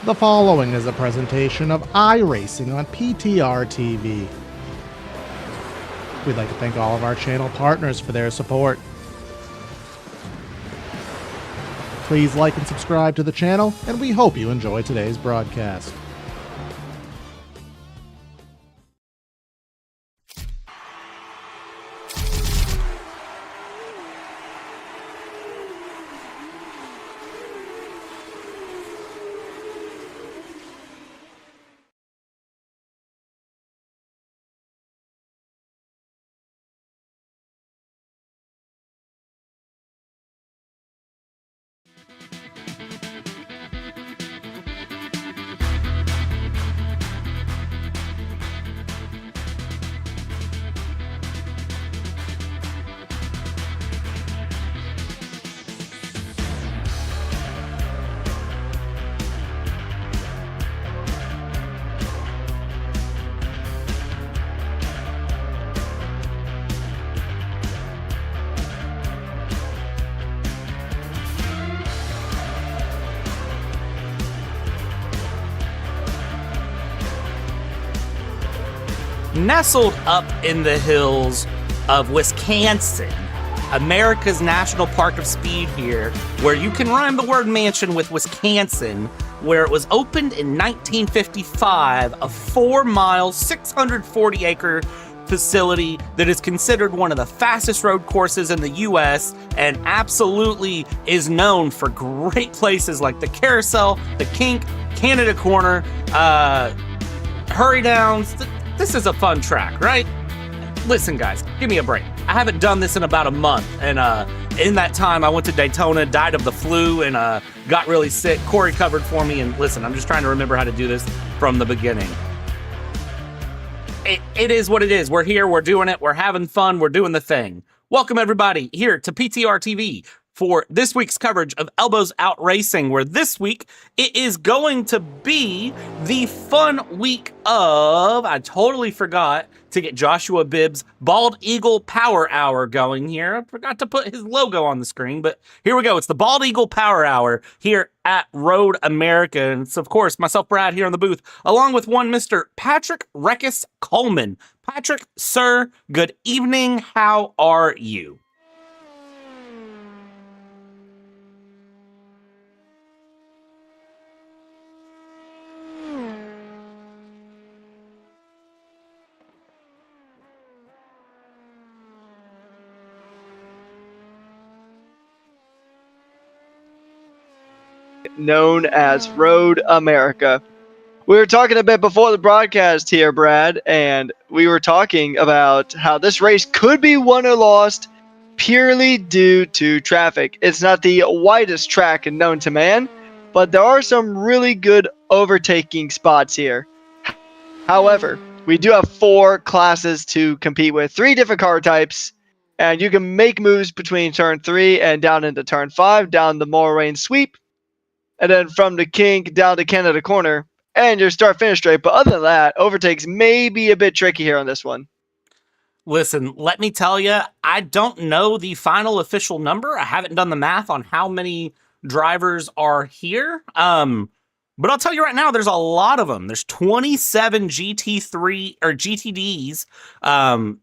The following is a presentation of iRacing on PTR TV. We'd like to thank all of our channel partners for their support. Please like and subscribe to the channel, and we hope you enjoy today's broadcast. Nestled up in the hills of Wisconsin, America's national park of speed here, where you can rhyme the word mansion with Wisconsin, where it was opened in 1955, a 4-mile, 640-acre facility that is considered one of the fastest road courses in the U.S. and absolutely is known for great places like the Carousel, the Kink, Canada Corner, Hurry Downs. This is a fun track, right? Listen, guys, give me a break. I haven't done this in about a month, and in that time, I went to Daytona, died of the flu, and got really sick. Corey covered for me, and listen, I'm just trying to remember how to do this from the beginning. It is what it is. We're here, we're doing it, we're having fun, we're doing the thing. Welcome, everybody, here to PTR TV for this week's coverage of Elbows Out Racing, where this week it is going to be the fun week of, I totally forgot to get Joshua Bibbs' Bald Eagle Power Hour going here. I forgot to put his logo on the screen, but here we go. It's the Bald Eagle Power Hour here at Road America. And it's, of course, myself, Brad, here in the booth, along with one Mr. Patrick Reckes Coleman. Patrick, sir, good evening. How are you? Known as Road America. We were talking a bit before the broadcast here, Brad, and we were talking about how this race could be won or lost purely due to traffic. It's not the widest track known to man, but there are some really good overtaking spots here. However, we do have 4 classes to compete with, 3 different car types, and you can make moves between turn 3 and down into turn 5, down the Moraine Sweep, and then from the Kink down to Canada Corner, and your start-finish straight. But other than that, overtakes may be a bit tricky here on this one. Listen, let me tell you, I don't know the final official number. I haven't done the math on how many drivers are here. But I'll tell you right now, there's a lot of them. There's 27 GT3 or GTDs, and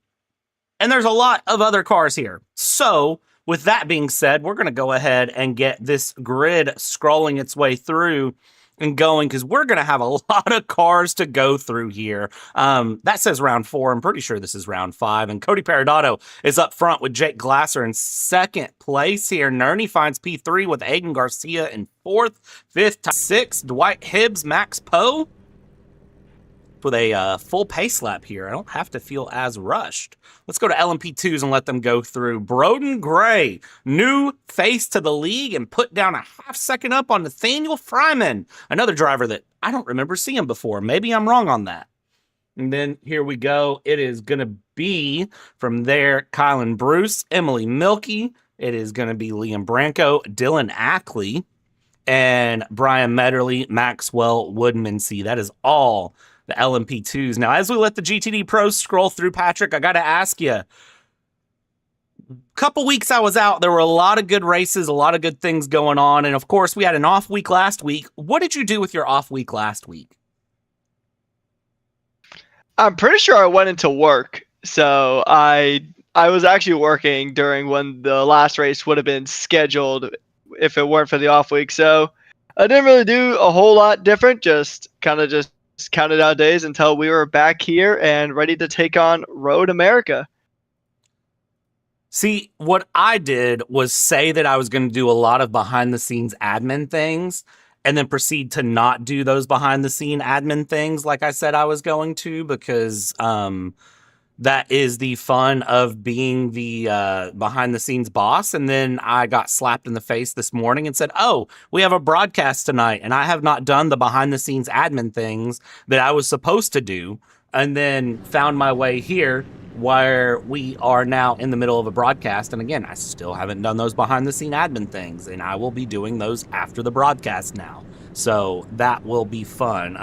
there's a lot of other cars here. So, with that being said, we're going to go ahead and get this grid scrolling its way through and going, because we're going to have a lot of cars to go through here. That says round 4. I'm pretty sure this is round 5. And Cody Peridotto is up front with Jake Glasser in second place here. Nerney finds P3 with Aiden Garcia in 4th. 5th, 6th, Dwight Hibbs, Max Poe with a full pace lap here. I don't have to feel as rushed. Let's go to LMP2s and let them go through. Broden Gray, new face to the league, and put down a half second up on Nathaniel Fryman, another driver that I don't remember seeing before. Maybe I'm wrong on that. And then here we go. It is going to be from there, Kylan Bruce, Emily Milkey. It is going to be Liam Branco, Dylan Ackley, and Brian Medderly, Maxwell Woodmansey. That is all the LMP2s. Now, as we let the GTD Pros scroll through, Patrick, I got to ask you, couple weeks I was out, there were a lot of good races, a lot of good things going on. And of course, we had an off week last week. What did you do with your off week last week? I'm pretty sure I went into work. So I was actually working during when the last race would have been scheduled if it weren't for the off week. So I didn't really do a whole lot different. Just counted out days until we were back here and ready to take on Road America. See, what I did was say that I was going to do a lot of behind the scenes admin things and then proceed to not do those behind the scene admin things like I said I was going to, because that is the fun of being the behind the scenes boss. And then I got slapped in the face this morning and said, oh, we have a broadcast tonight. And I have not done the behind the scenes admin things that I was supposed to do. And then found my way here where we are now in the middle of a broadcast. And again, I still haven't done those behind the scene admin things. And I will be doing those after the broadcast now. So that will be fun.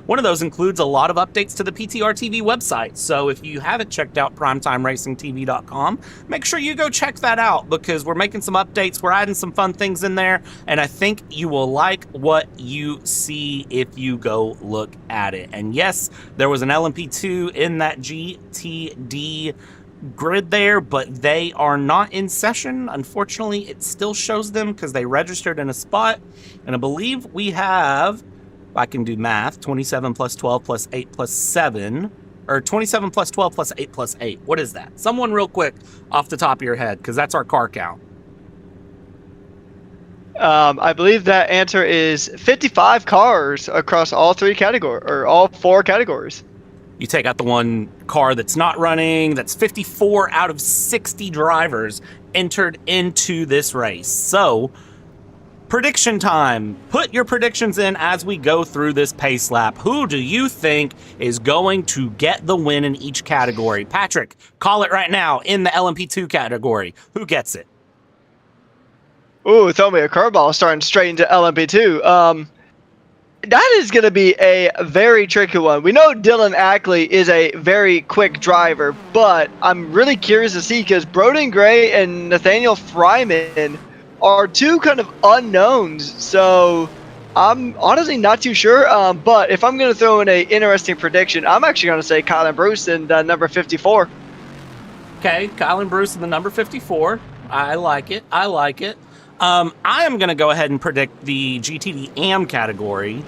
One of those includes a lot of updates to the PTR TV website. So if you haven't checked out primetimeracingtv.com, make sure you go check that out, because we're making some updates. We're adding some fun things in there, and I think you will like what you see if you go look at it. And yes, there was an LMP2 in that GTD grid there, but they are not in session. Unfortunately, it still shows them because they registered in a spot. And I believe we have, if I can do math, 27 plus 12 plus 8 plus 7, or 27 plus 12 plus 8 plus 8. What is that? Someone real quick off the top of your head, because that's our car count. I believe that answer is 55 cars across all four categories. You take out the one car that's not running, that's 54 out of 60 drivers entered into this race. So, prediction time. Put your predictions in as we go through this pace lap. Who do you think is going to get the win in each category? Patrick, call it right now in the LMP2 category. Who gets it? Ooh, throw me a curveball starting straight into LMP2. That is going to be a very tricky one. We know Dylan Ackley is a very quick driver, but I'm really curious to see, because Broden Gray and Nathaniel Fryman are two kind of unknowns. So I'm honestly not too sure. But if I'm going to throw in an interesting prediction, I'm actually going to say Colin Bruce in number 54. Okay, Colin Bruce in the number 54. I like it. I am going to go ahead and predict the GTD AM category,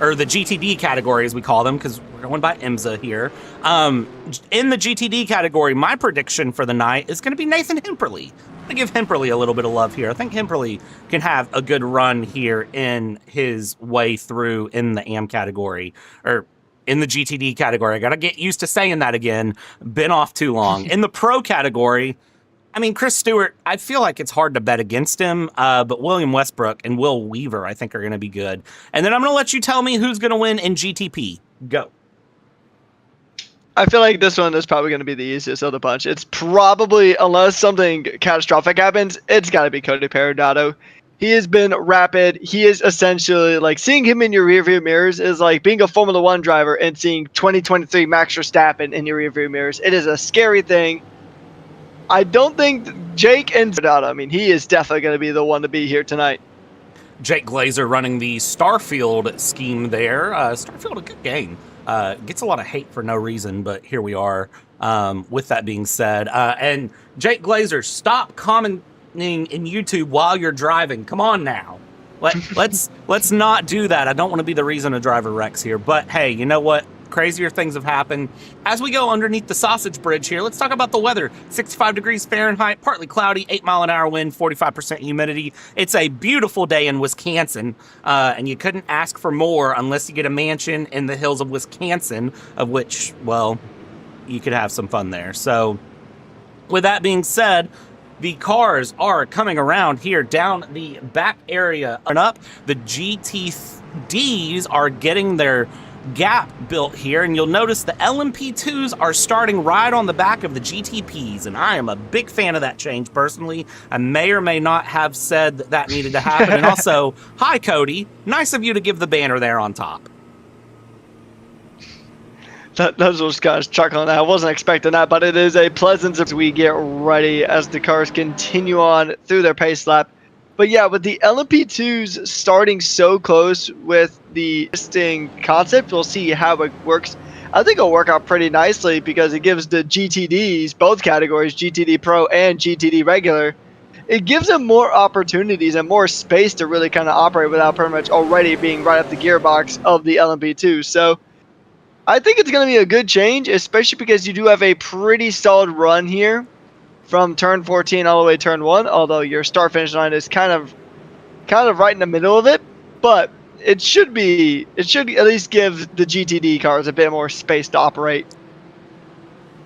or the GTD category as we call them, because we're going by IMSA here. In the GTD category, my prediction for the night is going to be Nathan Hemperly. I'm going to give Hemperly a little bit of love here. I think Hemperly can have a good run here in his way through in the AM category, or in the GTD category. I got to get used to saying that again. Been off too long. In the pro category, I mean, Chris Stewart, I feel like it's hard to bet against him, but William Westbrook and Will Weaver, I think, are going to be good. And then I'm going to let you tell me who's going to win in GTP. Go. I feel like this one is probably going to be the easiest of the bunch. It's probably, unless something catastrophic happens, it's got to be Cody Perodotto. He has been rapid. He is essentially, like, seeing him in your rearview mirrors is like being a Formula One driver and seeing 2023 Max Verstappen in your rearview mirrors. It is a scary thing. I don't think Jake and Perodotto, I mean, he is definitely going to be the one to be here tonight. Jake Glazer running the Starfield scheme there. Starfield, a good game. Gets a lot of hate for no reason, but here we are. With that being said, and Jake Glazer, stop commenting in YouTube while you're driving. Come on now. Let's not do that. I don't want to be the reason a driver wrecks here. But hey, you know what? Crazier things have happened. As we go underneath the sausage bridge here, let's talk about the weather. 65 degrees Fahrenheit, partly cloudy, 8-mile-an-hour wind, 45% humidity. It's a beautiful day in Wisconsin, and you couldn't ask for more unless you get a mansion in the hills of Wisconsin, of which, well, you could have some fun there. So, with that being said, the cars are coming around here down the back area and up. The GTDs are getting their gap built here, and you'll notice the LMP2s are starting right on the back of the GTPs, and I am a big fan of that change personally. I may or may not have said that needed to happen. And also, hi Cody, nice of you to give the banner there on top. Those was guys chuckling. I wasn't expecting that, but it is a pleasant as we get ready as the cars continue on through their pace lap. But yeah, with the LMP2s starting so close with the existing concept, we'll see how it works. I think it'll work out pretty nicely because it gives the GTDs, both categories, GTD Pro and GTD Regular, it gives them more opportunities and more space to really kind of operate without pretty much already being right at the gearbox of the LMP2. So I think it's going to be a good change, especially because you do have a pretty solid run here from turn 14 all the way to turn 1, although your start finish line is kind of right in the middle of it, but it should at least give the GTD cars a bit more space to operate.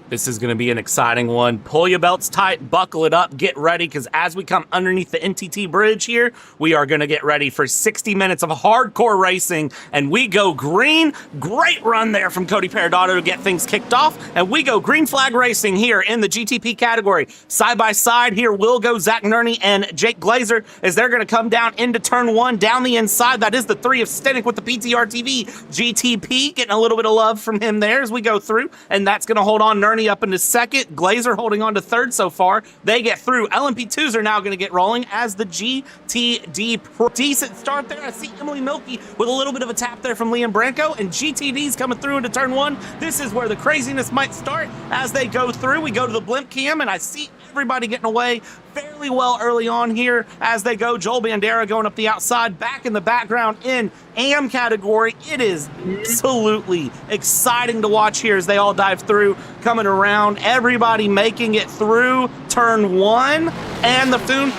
This is going to be an exciting one. Pull your belts tight, buckle it up, get ready, because as we come underneath the NTT bridge here, we are going to get ready for 60 minutes of hardcore racing, and we go green. Great run there from Cody Peridotto to get things kicked off, and we go green flag racing here in the GTP category. Side by side here will go Zach Nerney and Jake Glazer as they're going to come down into turn 1, down the inside. That is the 3 of Stenik with the PTR TV. GTP getting a little bit of love from him there as we go through, and that's going to hold on Nerney up into second. Glazer holding on to third so far. They get through. LMP2s are now going to get rolling as the GTD Pro. Decent start there. I see Emily Milky with a little bit of a tap there from Liam Branco, and GTD's coming through into turn 1. This is where the craziness might start as they go through. We go to the blimp cam, and I see everybody getting away fairly well early on here as they go. Joel Bandera going up the outside. Back in the background in AM category. It is absolutely exciting to watch here as they all dive through, coming around, everybody making it through turn 1, and the Foon.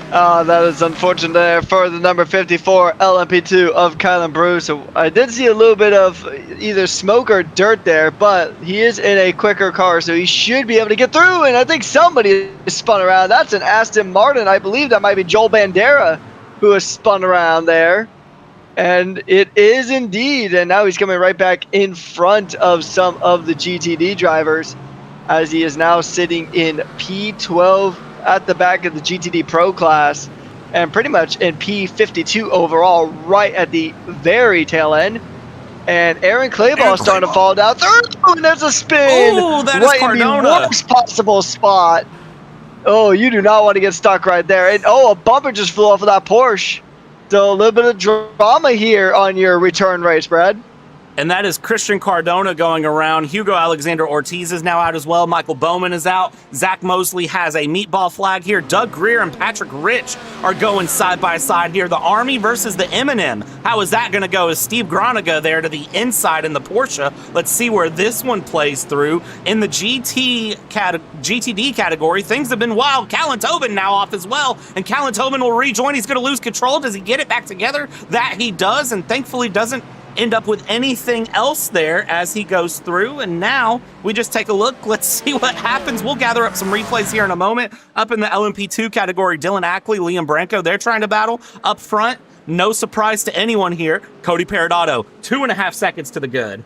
That is unfortunate there for the number 54 LMP2 of Kylan Brew. So I did see a little bit of either smoke or dirt there, but he is in a quicker car, so he should be able to get through. And I think somebody is spun around. That's an Aston Martin. I believe that might be Joel Bandera who is spun around there. And it is indeed. And now he's coming right back in front of some of the GTD drivers as he is now sitting in P12 at the back of the GTD Pro class, and pretty much in P52 overall, right at the very tail end. And Aaron Clayball is starting to fall down through, and there's a spin. Oh, that right is Cardona. in the worst possible spot. Oh, you do not want to get stuck right there. And oh, a bumper just flew off of that Porsche. So a little bit of drama here on your return race, Brad. And that is Christian Cardona going around. Hugo Alexander Ortiz is now out as well. Michael Bowman is out. Zach Mosley has a meatball flag here. Doug Greer and Patrick Rich are going side by side here. The Army versus the M&M. How is that going to go? Is Steve Groniga there to the inside in the Porsche? Let's see where this one plays through. In the GTD category, things have been wild. Callan Tobin now off as well. And Callan Tobin will rejoin. He's going to lose control. Does he get it back together? That he does, and thankfully doesn't end up with anything else there as he goes through. And now we just take a look. Let's see what happens. We'll gather up some replays here in a moment. Up in the LMP2 category, Dylan Ackley, Liam Branco, they're trying to battle. Up front, no surprise to anyone here, Cody Peridotto, 2.5 seconds to the good.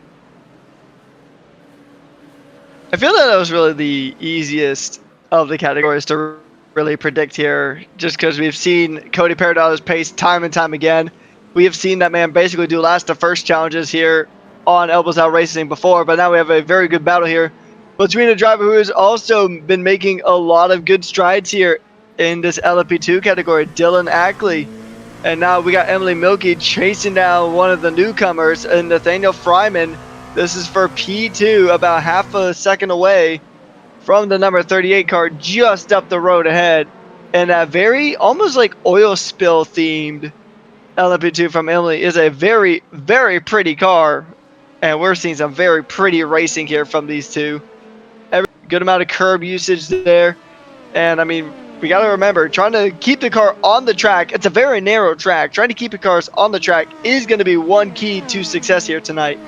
I feel that was really the easiest of the categories to really predict here, just because we've seen Cody Peridotto's pace time and time again. We have seen that man basically do last to first challenges here on Elbows Out Racing before, but now we have a very good battle here between a driver who has also been making a lot of good strides here in this LMP2 category, Dylan Ackley. And now we got Emily Milky chasing down one of the newcomers, and Nathaniel Fryman. This is for P2, about half a second away from the number 38 car just up the road ahead. And that very, almost like oil spill themed LMP2 from Emily is a very, very pretty car, and we're seeing some very pretty racing here from these two. Good amount of curb usage there, and I mean, we got to remember, trying to keep the car on the track, it's a very narrow track. Trying to keep your cars on the track is going to be one key to success here tonight.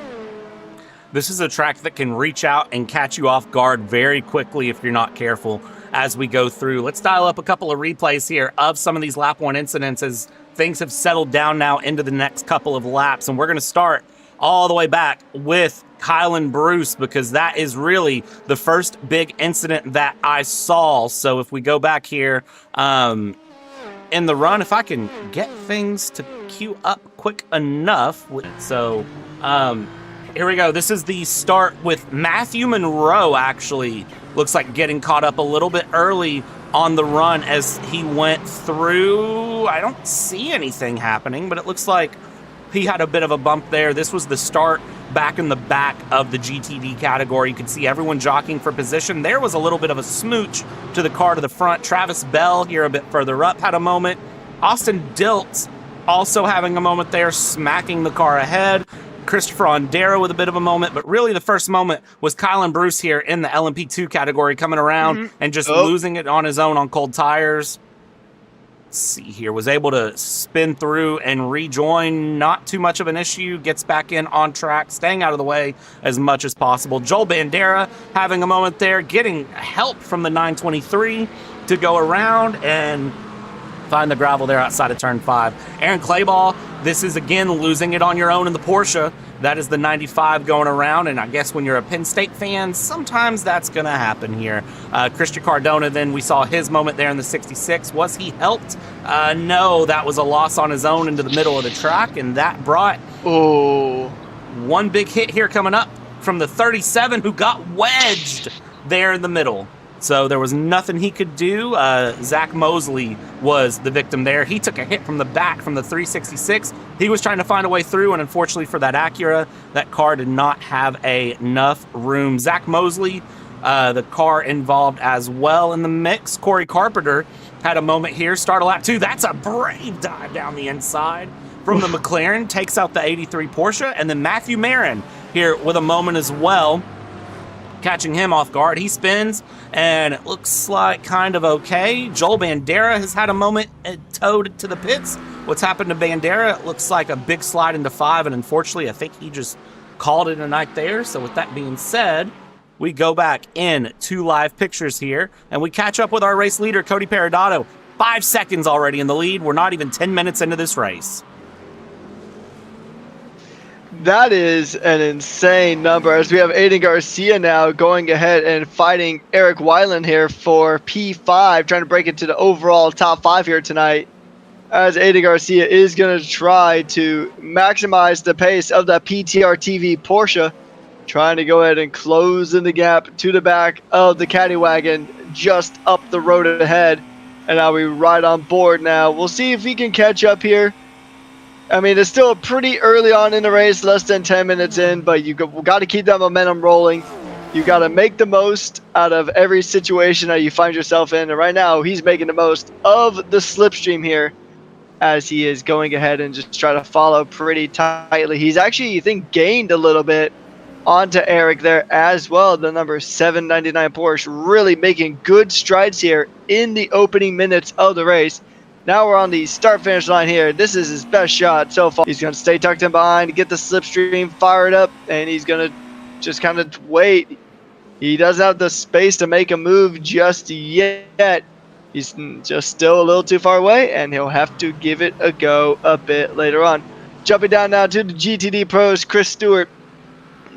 This is a track that can reach out and catch you off guard very quickly if you're not careful as we go through. Let's dial up a couple of replays here of some of these lap 1 incidents as things have settled down now into the next couple of laps. And we're going to start all the way back with Kylan Bruce, because that is really the first big incident that I saw. So if we go back here, in the run. If I can get things to queue up quick enough. So here we go. This is the start with Matthew Monroe, actually. Looks like getting caught up a little bit early on the run as he went through. I don't see anything happening, but it looks like he had a bit of a bump there. This was the start back in the back of the GTD category. You can see everyone jockeying for position. There was a little bit of a smooch to the car to the front. Travis Bell here a bit further up had a moment. Austin Diltz also having a moment there, smacking the car ahead. Christopher Ondero with a bit of a moment, but really the first moment was Kylan Bruce here in the LMP2 category coming around and just losing it on his own on cold tires. Let's see here, was able to spin through and rejoin, not too much of an issue, gets back in on track, staying out of the way as much as possible. Joel Bandera having a moment there, getting help from the 923 to go around and find the gravel there outside of turn 5. Aaron Clayball, this is again losing it on your own in the Porsche. That is the 95 going around, and I guess when you're a Penn State fan, sometimes that's going to happen here. Christian Cardona, then we saw his moment there in the 66. Was he helped? No, that was a loss on his own into the middle of the track, and that brought one big hit here coming up from the 37 who got wedged there in the middle. So there was nothing he could do. Zach Mosley was the victim there. He took a hit from the back from the 366. He was trying to find a way through, and unfortunately for that Acura, that car did not have enough room. Zach Mosley, the car involved as well in the mix. Corey Carpenter had a moment here. Start a lap 2. That's a brave dive down the inside from the McLaren. Takes out the 83 Porsche. And then Matthew Marin here with a moment as well, catching him off guard. He spins, and it looks like kind of okay. Joel Bandera has had a moment towed to the pits. What's happened to Bandera? It looks like a big slide into 5, and unfortunately, I think he just called it a night there. So with that being said, we go back in to live pictures here, and we catch up with our race leader, Cody Perodato. 5 seconds already in the lead. We're not even 10 minutes into this race. That is an insane number, as we have Aiden Garcia now going ahead and fighting Eric Weiland here for P5, trying to break into the overall top 5 here tonight, as Aiden Garcia is going to try to maximize the pace of that PTR TV Porsche, trying to go ahead and close in the gap to the back of the Caddy Wagon just up the road ahead. And now we ride on board now. We'll see if he can catch up here. I mean, it's still pretty early on in the race, less than 10 minutes in, but you got to keep that momentum rolling. You got to make the most out of every situation that you find yourself in. And right now, he's making the most of the slipstream here as he is going ahead and just try to follow pretty tightly. He's actually, I think, gained a little bit onto Eric there as well. The number 799 Porsche really making good strides here in the opening minutes of the race. Now we're on the start-finish line here. This is his best shot so far. He's going to stay tucked in behind, get the slipstream fired up, and he's going to just kind of wait. He doesn't have the space to make a move just yet. He's just still a little too far away, and he'll have to give it a go a bit later on. Jumping down now to the GTD Pros, Chris Stewart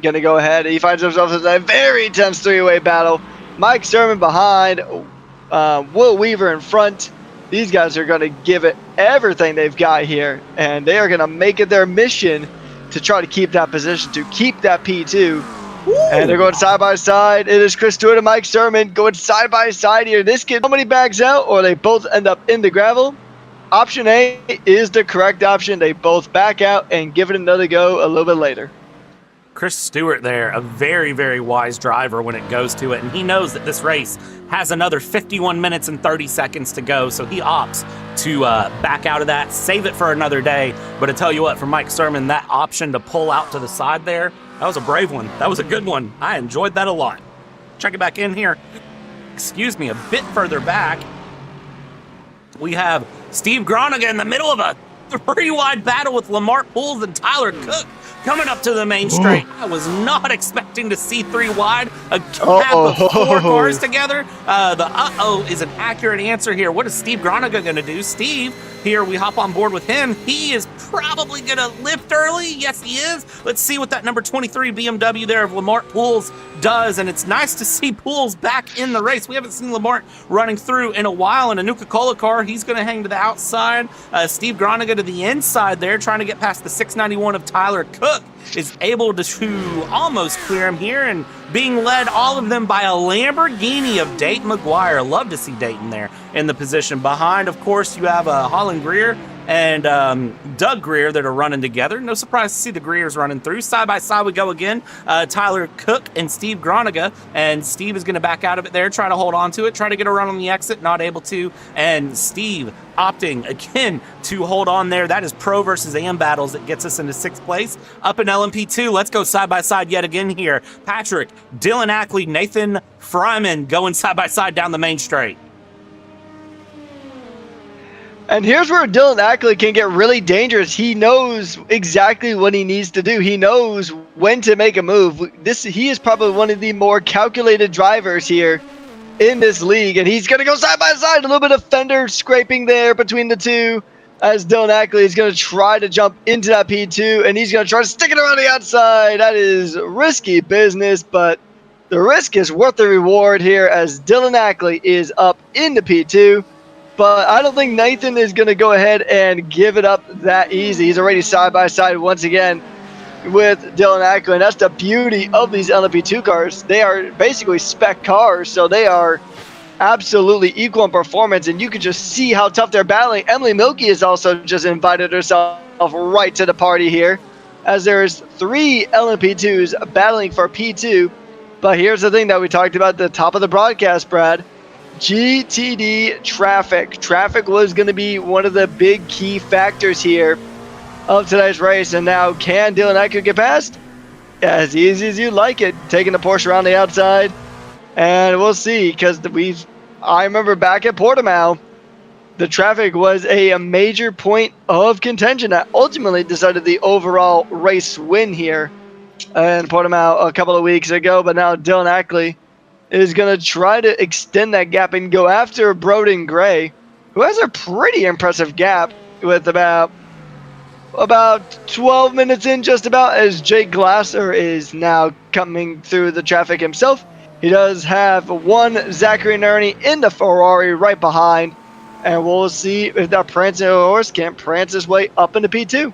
going to go ahead. He finds himself in a very tense three-way battle. Mike Sermon behind, Will Weaver in front. These guys are going to give it everything they've got here, and they are going to make it their mission to try to keep that position, to keep that P2. Ooh. And they're going side by side. It is Chris Stewart and Mike Sermon going side by side here. This kid, somebody backs out, or they both end up in the gravel. Option A is the correct option. They both back out and give it another go a little bit later. Chris Stewart there, a very, very wise driver when it goes to it, and he knows that this race has another 51 minutes and 30 seconds to go, so he opts to back out of that, save it for another day. But I tell you what, for Mike Sermon, that option to pull out to the side there, that was a brave one. That was a good one. I enjoyed that a lot. Check it back in here. Excuse me, a bit further back, we have Steve Groningen in the middle of a three-wide battle with Lamar Pools and Tyler Cook. Coming up to the main straight. I was not expecting to see 3 wide, a gap of 4 cars together. The is an accurate answer here. What is Steve Groningen going to do? Steve here. We hop on board with him. He is probably going to lift early. Yes, he is. Let's see what that number 23 BMW there of Lamart Pools does. And it's nice to see Pools back in the race. We haven't seen Lamart running through in a while in a Nuka-Cola car. He's going to hang to the outside. Steve Groniga to the inside there, trying to get past the 691 of Tyler Cook. Is able to almost clear him here, and being led all of them by a Lamborghini of Dayton McGuire. Love to see Dayton there in the position. Behind, of course, you have Holland Greer and Doug Greer that are running together. No surprise to see the Greers running through. Side by side we go again. Tyler Cook and Steve Groniga, and Steve is going to back out of it there, try to hold on to it, try to get a run on the exit, not able to, and Steve opting again to hold on there. That is pro versus am battles that gets us into 6th place. Up in LMP2, let's go side by side yet again here. Patrick, Dylan Ackley, Nathan Fryman going side by side down the main straight. And here's where Dylan Ackley can get really dangerous. He knows exactly what he needs to do. He knows when to make a move. He is probably one of the more calculated drivers here in this league, and he's going to go side by side. A little bit of fender scraping there between the two, as Dylan Ackley is going to try to jump into that P2, and he's going to try to stick it around the outside. That is risky business, but the risk is worth the reward here, as Dylan Ackley is up in the P2. But I don't think Nathan is going to go ahead and give it up that easy. He's already side by side once again with Dylan Ackley. And that's the beauty of these LMP2 cars. They are basically spec cars, so they are absolutely equal in performance. And you can just see how tough they're battling. Emily Milkey has also just invited herself right to the party here, as there's 3 LMP2s battling for P2. But here's the thing that we talked about at the top of the broadcast, Brad. GTD traffic. Traffic was going to be one of the big key factors here of today's race. And now, can Dylan Ackley get past? As easy as you like it. Taking the Porsche around the outside. And we'll see, because I remember back at Portimao, the traffic was a major point of contention that ultimately decided the overall race win here in Portimao a couple of weeks ago. But now Dylan Ackley is going to try to extend that gap and go after Broden Gray, who has a pretty impressive gap with about 12 minutes in, just about, as Jake Glasser is now coming through the traffic himself. He does have one Zachary Nerney in the Ferrari right behind, and we'll see if that prancing horse can prance his way up into P2.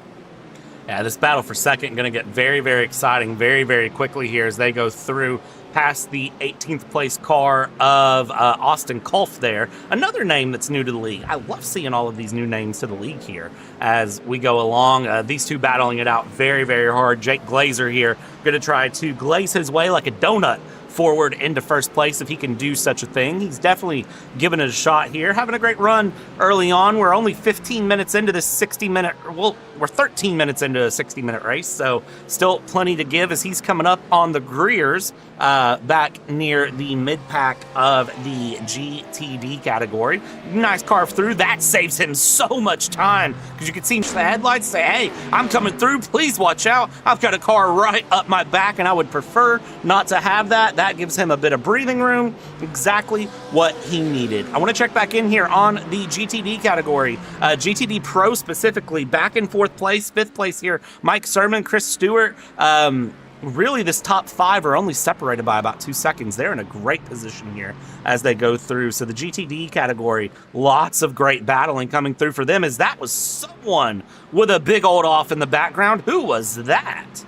Yeah, this battle for second going to get very, very exciting very, very quickly here as they go through past the 18th place car of Austin Kolf there. Another name that's new to the league. I love seeing all of these new names to the league here as we go along. These two battling it out very, very hard. Jake Glazer here going to try to glaze his way like a donut forward into first place if he can do such a thing. He's definitely given it a shot here. Having a great run early on. We're only 15 minutes into this 60-minute... Well, we're 13 minutes into a 60-minute race, so still plenty to give as he's coming up on the Greers back near the mid-pack of the GTD category. Nice carve through. That saves him so much time because you can see the headlights say, hey, I'm coming through. Please watch out. I've got a car right up my back, and I would prefer not to have that. That gives him a bit of breathing room. Exactly what he needed. I want to check back in here on the GTD category. GTD Pro specifically, back in 4th place, 5th place here. Mike Sermon, Chris Stewart. Really, this top 5 are only separated by about 2 seconds. They're in a great position here as they go through. So the GTD category, lots of great battling coming through for them, as that was someone with a big old off in the background. Who was that?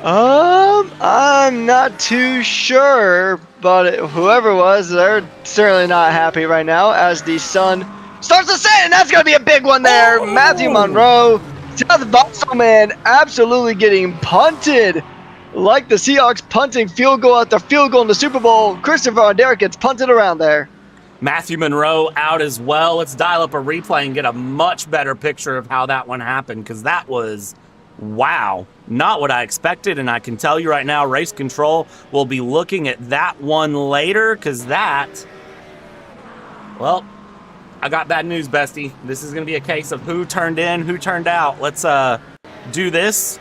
I'm not too sure, but whoever it was, they're certainly not happy right now as the sun starts to set, and that's going to be a big one there. Oh! Matthew Monroe, Seth Bosselman absolutely getting punted like the Seahawks punting field goal after field goal in the Super Bowl. Christopher Onderrick gets punted around there. Matthew Monroe out as well. Let's dial up a replay and get a much better picture of how that one happened, because that was... wow, not what I expected, and I can tell you right now, Race Control will be looking at that one later, because that, well, I got bad news, bestie. This is going to be a case of who turned in, who turned out. Let's do this.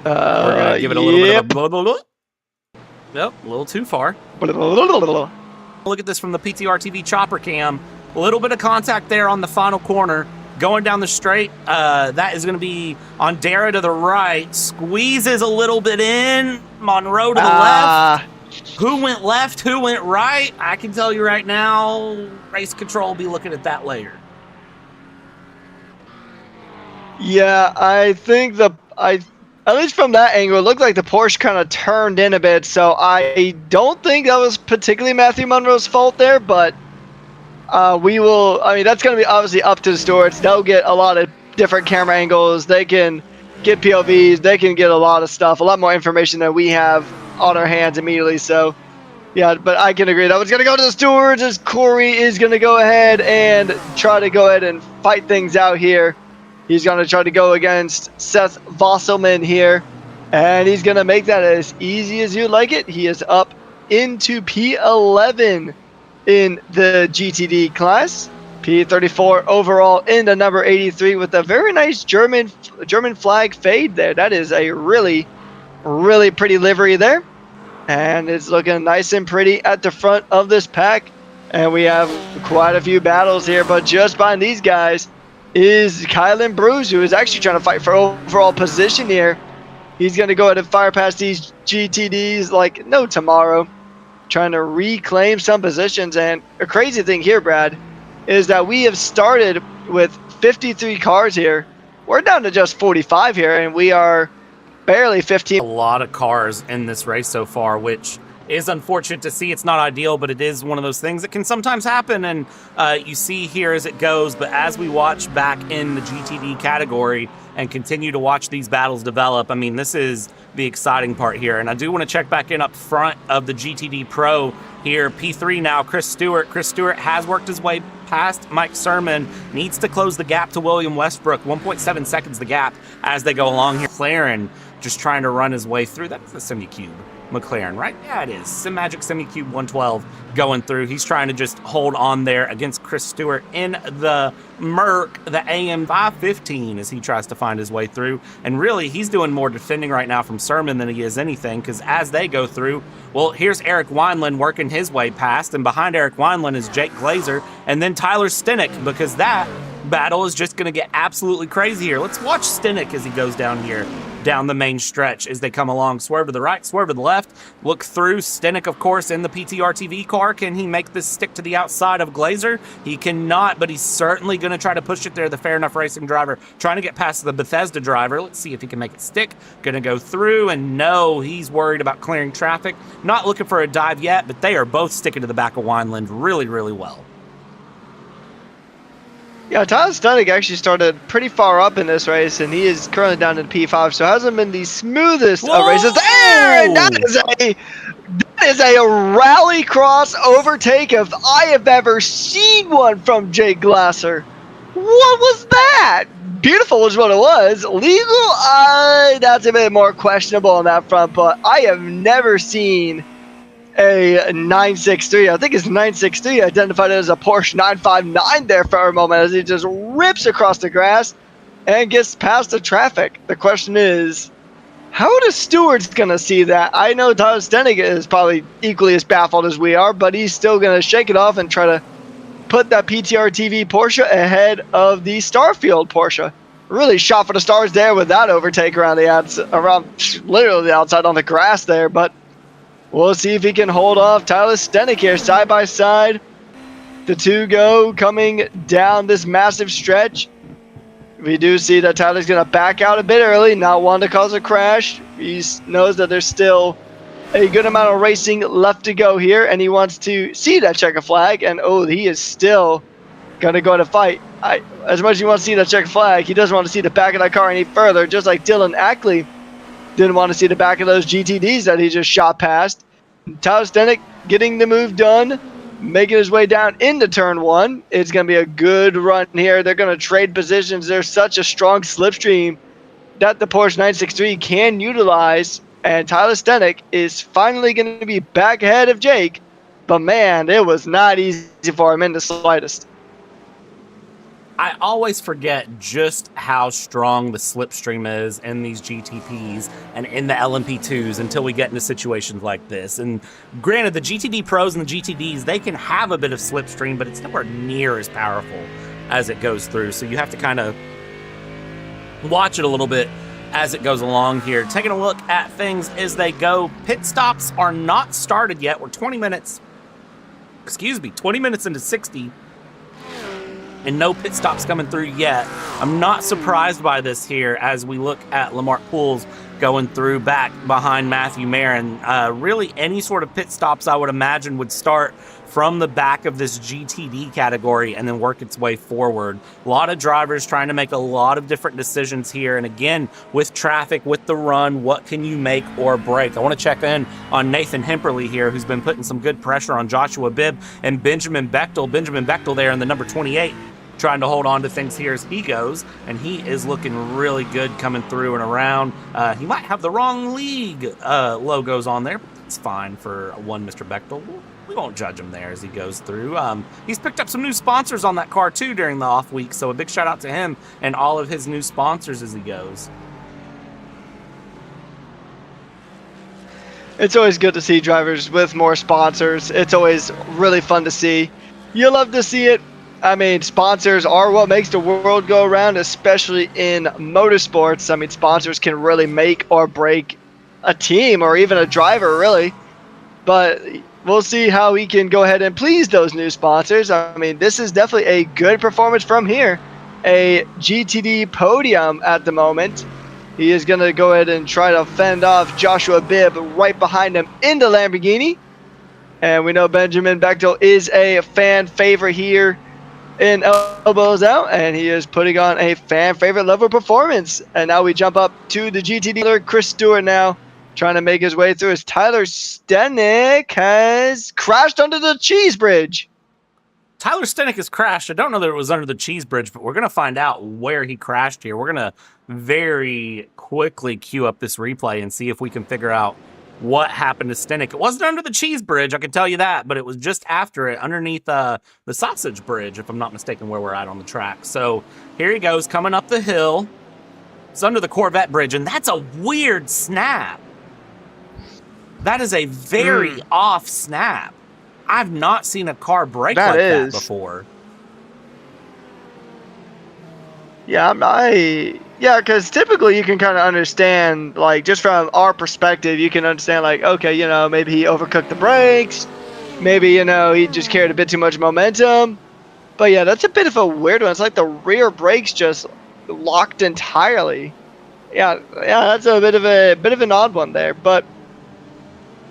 We're going to give it a little bit of a... Nope, a little too far. Yeah, Look at this from the PTR TV chopper cam. A little bit of contact there on the final corner. Going down the straight, that is going to be on Dara to the right. Squeezes a little bit in. Monroe to the left. Who went left? Who went right? I can tell you right now, race control will be looking at that later. I think at least from that angle, it looked like the Porsche kind of turned in a bit. So I don't think that was particularly Matthew Monroe's fault there, but we will. I mean, that's going to be obviously up to the stewards. They'll get a lot of different camera angles. They can get POVs. They can get a lot of stuff, a lot more information than we have on our hands immediately. So, yeah, but I can agree. That was going to go to the stewards as Corey is going to go ahead and try to go ahead and fight things out here. He's going to try to go against Seth Vosselman here, and he's going to make that as easy as you like it. He is up into P11 in the GTD class, P34 overall in the number 83 with a very nice German flag fade there. That is a really, really pretty livery there, and it's looking nice and pretty at the front of this pack. And we have quite a few battles here, but just behind these guys is Kylan Bruce, who is actually trying to fight for overall position here. He's going to go ahead and fire past these GTDs like no tomorrow, trying to reclaim some positions. And a crazy thing here, Brad, is that we have started with 53 cars here. We're down to just 45 here, and we are barely 15. A lot of cars in this race so far, which is unfortunate to see. It's not ideal, but it is one of those things that can sometimes happen, and you see here as it goes. But as we watch back in the GTD category and continue to watch these battles develop, I mean, this is the exciting part here. And I do want to check back in up front of the GTD Pro here. P3 now, Chris Stewart. Chris Stewart has worked his way past Mike Sermon, needs to close the gap to William Westbrook. 1.7 seconds the gap as they go along here. McLaren just trying to run his way through. That's the Semi-Cube McLaren, right? Yeah, it is. Magic Semi-Cube 112 going through. He's trying to just hold on there against Chris Stewart in the Merc, the AM 515, as he tries to find his way through. And really, he's doing more defending right now from Sermon than he is anything, because as they go through, well, here's Eric Wineland working his way past, and behind Eric Wineland is Jake Glazer, and then Tyler Stenick, because that battle is just going to get absolutely crazy here. Let's watch Stenick as he goes down here, down the main stretch as they come along. Swerve to the right, swerve to the left, look through. Stenick, of course, in the PTR TV car. Can he make this stick to the outside of Glazer? He cannot, but he's certainly going to try to push it there. The Fair Enough Racing driver trying to get past the Bethesda driver. Let's see if he can make it stick. Going to go through, and no, he's worried about clearing traffic. Not looking for a dive yet, but they are both sticking to the back of Wineland really, really well. Yeah, Tyler Stenick actually started pretty far up in this race, and he is currently down in P5, so hasn't been the smoothest of races. And that is a rallycross overtake if I have ever seen one from Jake Glasser. What was that? Beautiful is what it was. Legal? That's a bit more questionable on that front, but I have never seen a 963. I think it's 963 identified as a Porsche 959 there for a moment as he just rips across the grass and gets past the traffic. The question is, how are the stewards going to see that? I know Tyler Stenick is probably equally as baffled as we are, but he's still going to shake it off and try to put that PTR TV Porsche ahead of the Starfield Porsche. Really shot for the stars there with that overtake around the literally the outside on the grass there, but we'll see if he can hold off Tyler Stenick here side by side. The two go coming down this massive stretch. We do see that Tyler's going to back out a bit early, not wanting to cause a crash. He knows that there's still a good amount of racing left to go here, and he wants to see that checker flag, and he is still going to go to fight. As much as he wants to see that checker flag, he doesn't want to see the back of that car any further, just like Dylan Ackley didn't want to see the back of those GTDs that he just shot past. Tyler Stenick getting the move done, making his way down into turn one. It's going to be a good run here. They're going to trade positions. There's such a strong slipstream that the Porsche 963 can utilize, and Tyler Stenick is finally going to be back ahead of Jake, but man, it was not easy for him in the slightest. I always forget just how strong the slipstream is in these GTPs and in the LMP2s until we get into situations like this. And granted, the GTD Pros and the GTDs, they can have a bit of slipstream, but it's nowhere near as powerful as it goes through. So you have to kind of watch it a little bit as it goes along here. Taking a look at things as they go. Pit stops are not started yet. We're 20 minutes into 60. And no pit stops coming through yet. I'm not surprised by this here as we look at Lamarck Pools going through back behind Matthew Marin. Really, any sort of pit stops I would imagine would start from the back of this GTD category and then work its way forward. A lot of drivers trying to make a lot of different decisions here. And again, with traffic, with the run, what can you make or break? I want to check in on Nathan Hemperly here, who's been putting some good pressure on Joshua Bibb and Benjamin Bechtel. Benjamin Bechtel there in the number 28. Trying to hold on to things here as he goes, and he is looking really good coming through and around. He might have the wrong league logos on there, but it's fine for one Mr. Bechtel. We won't judge him there as he goes through. He's picked up some new sponsors on that car too during the off week, so a big shout out to him and all of his new sponsors as he goes. It's always good to see drivers with more sponsors. It's always really fun to see. You love to see it. I mean, sponsors are what makes the world go around, especially in motorsports. I mean, sponsors can really make or break a team or even a driver, really. But we'll see how he can go ahead and please those new sponsors. I mean, this is definitely a good performance from here. A GTD podium at the moment. He is going to go ahead and try to fend off Joshua Bibb right behind him in the Lamborghini. And we know Benjamin Bechtel is a fan favorite here in Elbows Out, and he is putting on a fan favorite level performance. And now we jump up to the GT dealer, Chris Stewart now trying to make his way through as Tyler Stenick has crashed under the cheese bridge. Tyler Stenick has crashed. I don't know that it was under the cheese bridge, but we're going to find out where he crashed here. We're going to very quickly queue up this replay and see if we can figure out what happened to Stenick. It wasn't under the cheese bridge, I can tell you that, but it was just after it, underneath the sausage bridge, if I'm not mistaken, where we're at on the track. So here he goes, coming up the hill. It's under the Corvette bridge, and that's a weird snap. That is a very off snap. I've not seen a car break that before. Yeah, because typically you can kind of understand, like, just from our perspective, you can understand, like, okay, you know, maybe he overcooked the brakes. Maybe, you know, he just carried a bit too much momentum. But yeah, that's a bit of a weird one. It's like the rear brakes just locked entirely. Yeah, that's a bit of an odd one there. But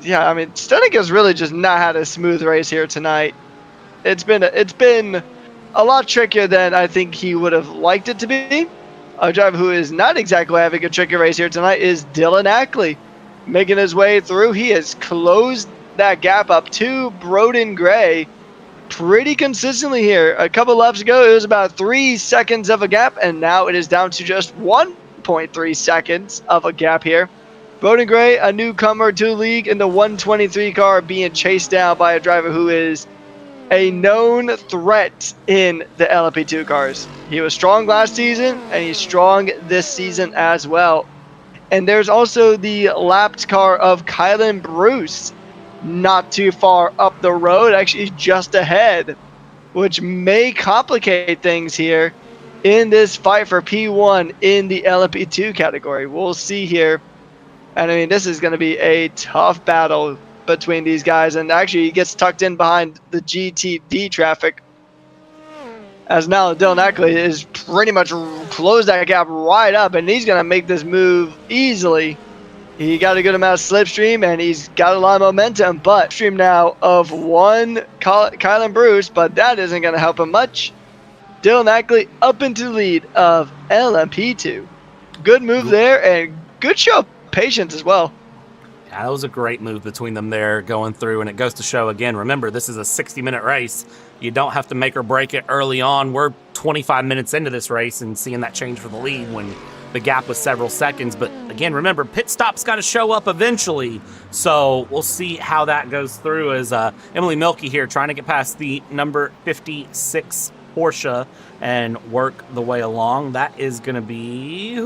yeah, I mean, Stenick has really just not had a smooth race here tonight. It's been a lot trickier than I think he would have liked it to be. A driver who is not exactly having a tricky race here tonight is Dylan Ackley. Making his way through, he has closed that gap up to Broden Gray pretty consistently here. A couple laps ago, it was about 3 seconds of a gap, and now it is down to just 1.3 seconds of a gap here. Broden Gray, a newcomer to the league in the 123 car, being chased down by a driver who is a known threat in the LMP2 cars. He was strong last season, and he's strong this season as well. And there's also the lapped car of Kylan Bruce, not too far up the road, actually just ahead, which may complicate things here in this fight for P1 in the LMP2 category. We'll see here. And I mean, this is going to be a tough battle between these guys, and actually he gets tucked in behind the GTD traffic, as now Dylan Ackley is pretty much closed that gap right up, and he's going to make this move easily. He got a good amount of slipstream, and he's got a lot of momentum, but stream now of one Kylan Bruce, but that isn't going to help him much. Dylan Ackley up into the lead of LMP2. Good move there, and good show of patience as well. Yeah, that was a great move between them there going through, and it goes to show again, remember, this is a 60-minute race. You don't have to make or break it early on. We're 25 minutes into this race and seeing that change for the lead when the gap was several seconds. But again, remember, pit stop's got to show up eventually. So we'll see how that goes through as Emily Milky here trying to get past the number 56 Porsche and work the way along. That is going to be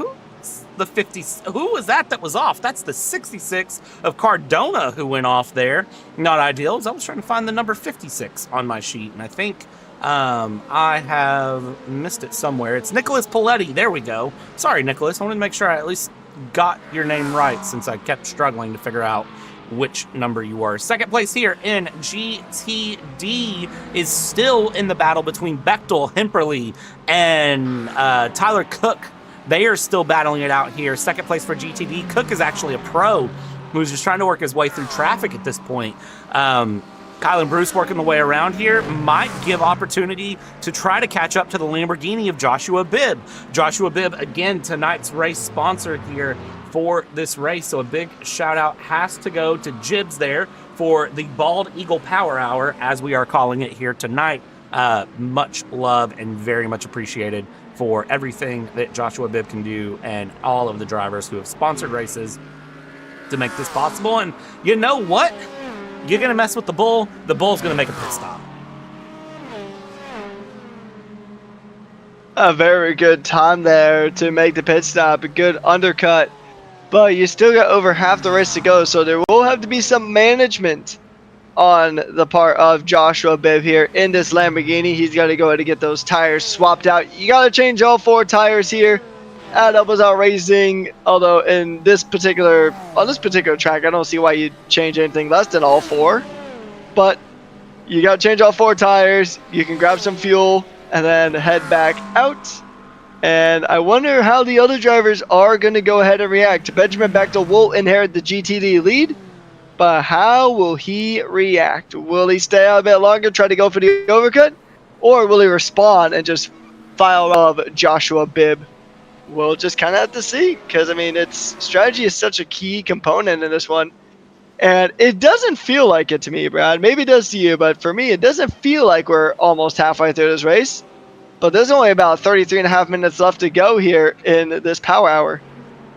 the 50. Who was that was off? That's the 66 of Cardona who went off there. Not ideal. I was trying to find the number 56 on my sheet, and I think I have missed it somewhere. It's Nicholas Paletti. There we go. Sorry, Nicholas. I wanted to make sure I at least got your name right since I kept struggling to figure out which number you were. Second place here in GTD is still in the battle between Bechtel, Hemperly, and Tyler Cook. They are still battling it out here. Second place for GTD. Cook is actually a pro who's just trying to work his way through traffic at this point. Kylan Bruce working the way around here might give opportunity to try to catch up to the Lamborghini of Joshua Bibb. Joshua Bibb, again, tonight's race sponsor here for this race. So a big shout out has to go to Jibbs there for the Bald Eagle Power Hour, as we are calling it here tonight. Much love and very much appreciated for everything that Joshua Bibb can do and all of the drivers who have sponsored races to make this possible. And you know what? You're going to mess with the bull's going to make a pit stop. A very good time there to make the pit stop. A good undercut. But you still got over half the race to go, so there will have to be some management on the part of Joshua Bibb here in this Lamborghini. He's got to go ahead and get those tires swapped out. You got to change all 4 tires here at Elbows Out Racing, although on this particular track, I don't see why you'd change anything less than all 4. But you got to change all 4 tires. You can grab some fuel and then head back out. And I wonder how the other drivers are going to go ahead and react. Benjamin Bechtel will inherit the GTD lead, but how will he react? Will he stay out a bit longer, try to go for the overcut? Or will he respond and just file off Joshua Bibb? We'll just kind of have to see, because, I mean, strategy is such a key component in this one. And it doesn't feel like it to me, Brad. Maybe it does to you, but for me, it doesn't feel like we're almost halfway through this race. But there's only about 33.5 minutes left to go here in this Power Hour.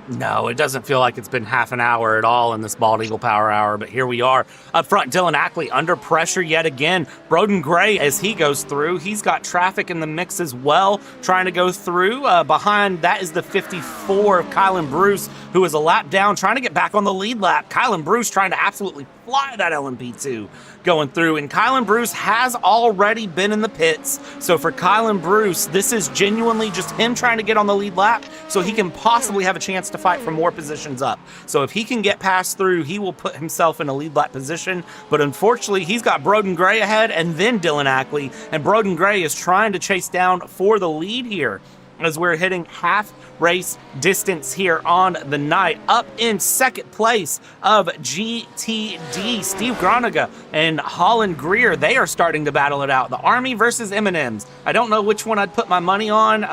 No, it doesn't feel like it's been half an hour at all in this Bald Eagle Power Hour, but here we are. Up front, Dylan Ackley under pressure yet again. Broden Gray, as he goes through, he's got traffic in the mix as well, trying to go through. Behind that is the 54 of Kylan Bruce, who is a lap down, trying to get back on the lead lap. Kylan Bruce trying to absolutely fly that LMP2 going through, and Kylan Bruce has already been in the pits. So for Kylan Bruce, this is genuinely just him trying to get on the lead lap so he can possibly have a chance to fight for more positions up. So if he can get past through, he will put himself in a lead lap position. But unfortunately, he's got Broden Gray ahead and then Dylan Ackley, and Broden Gray is trying to chase down for the lead here as we're hitting half race distance here on the night. Up in second place of GTD, Steve Groniga and Holland Greer, they are starting to battle it out. The Army versus M&Ms. I don't know which one I'd put my money on.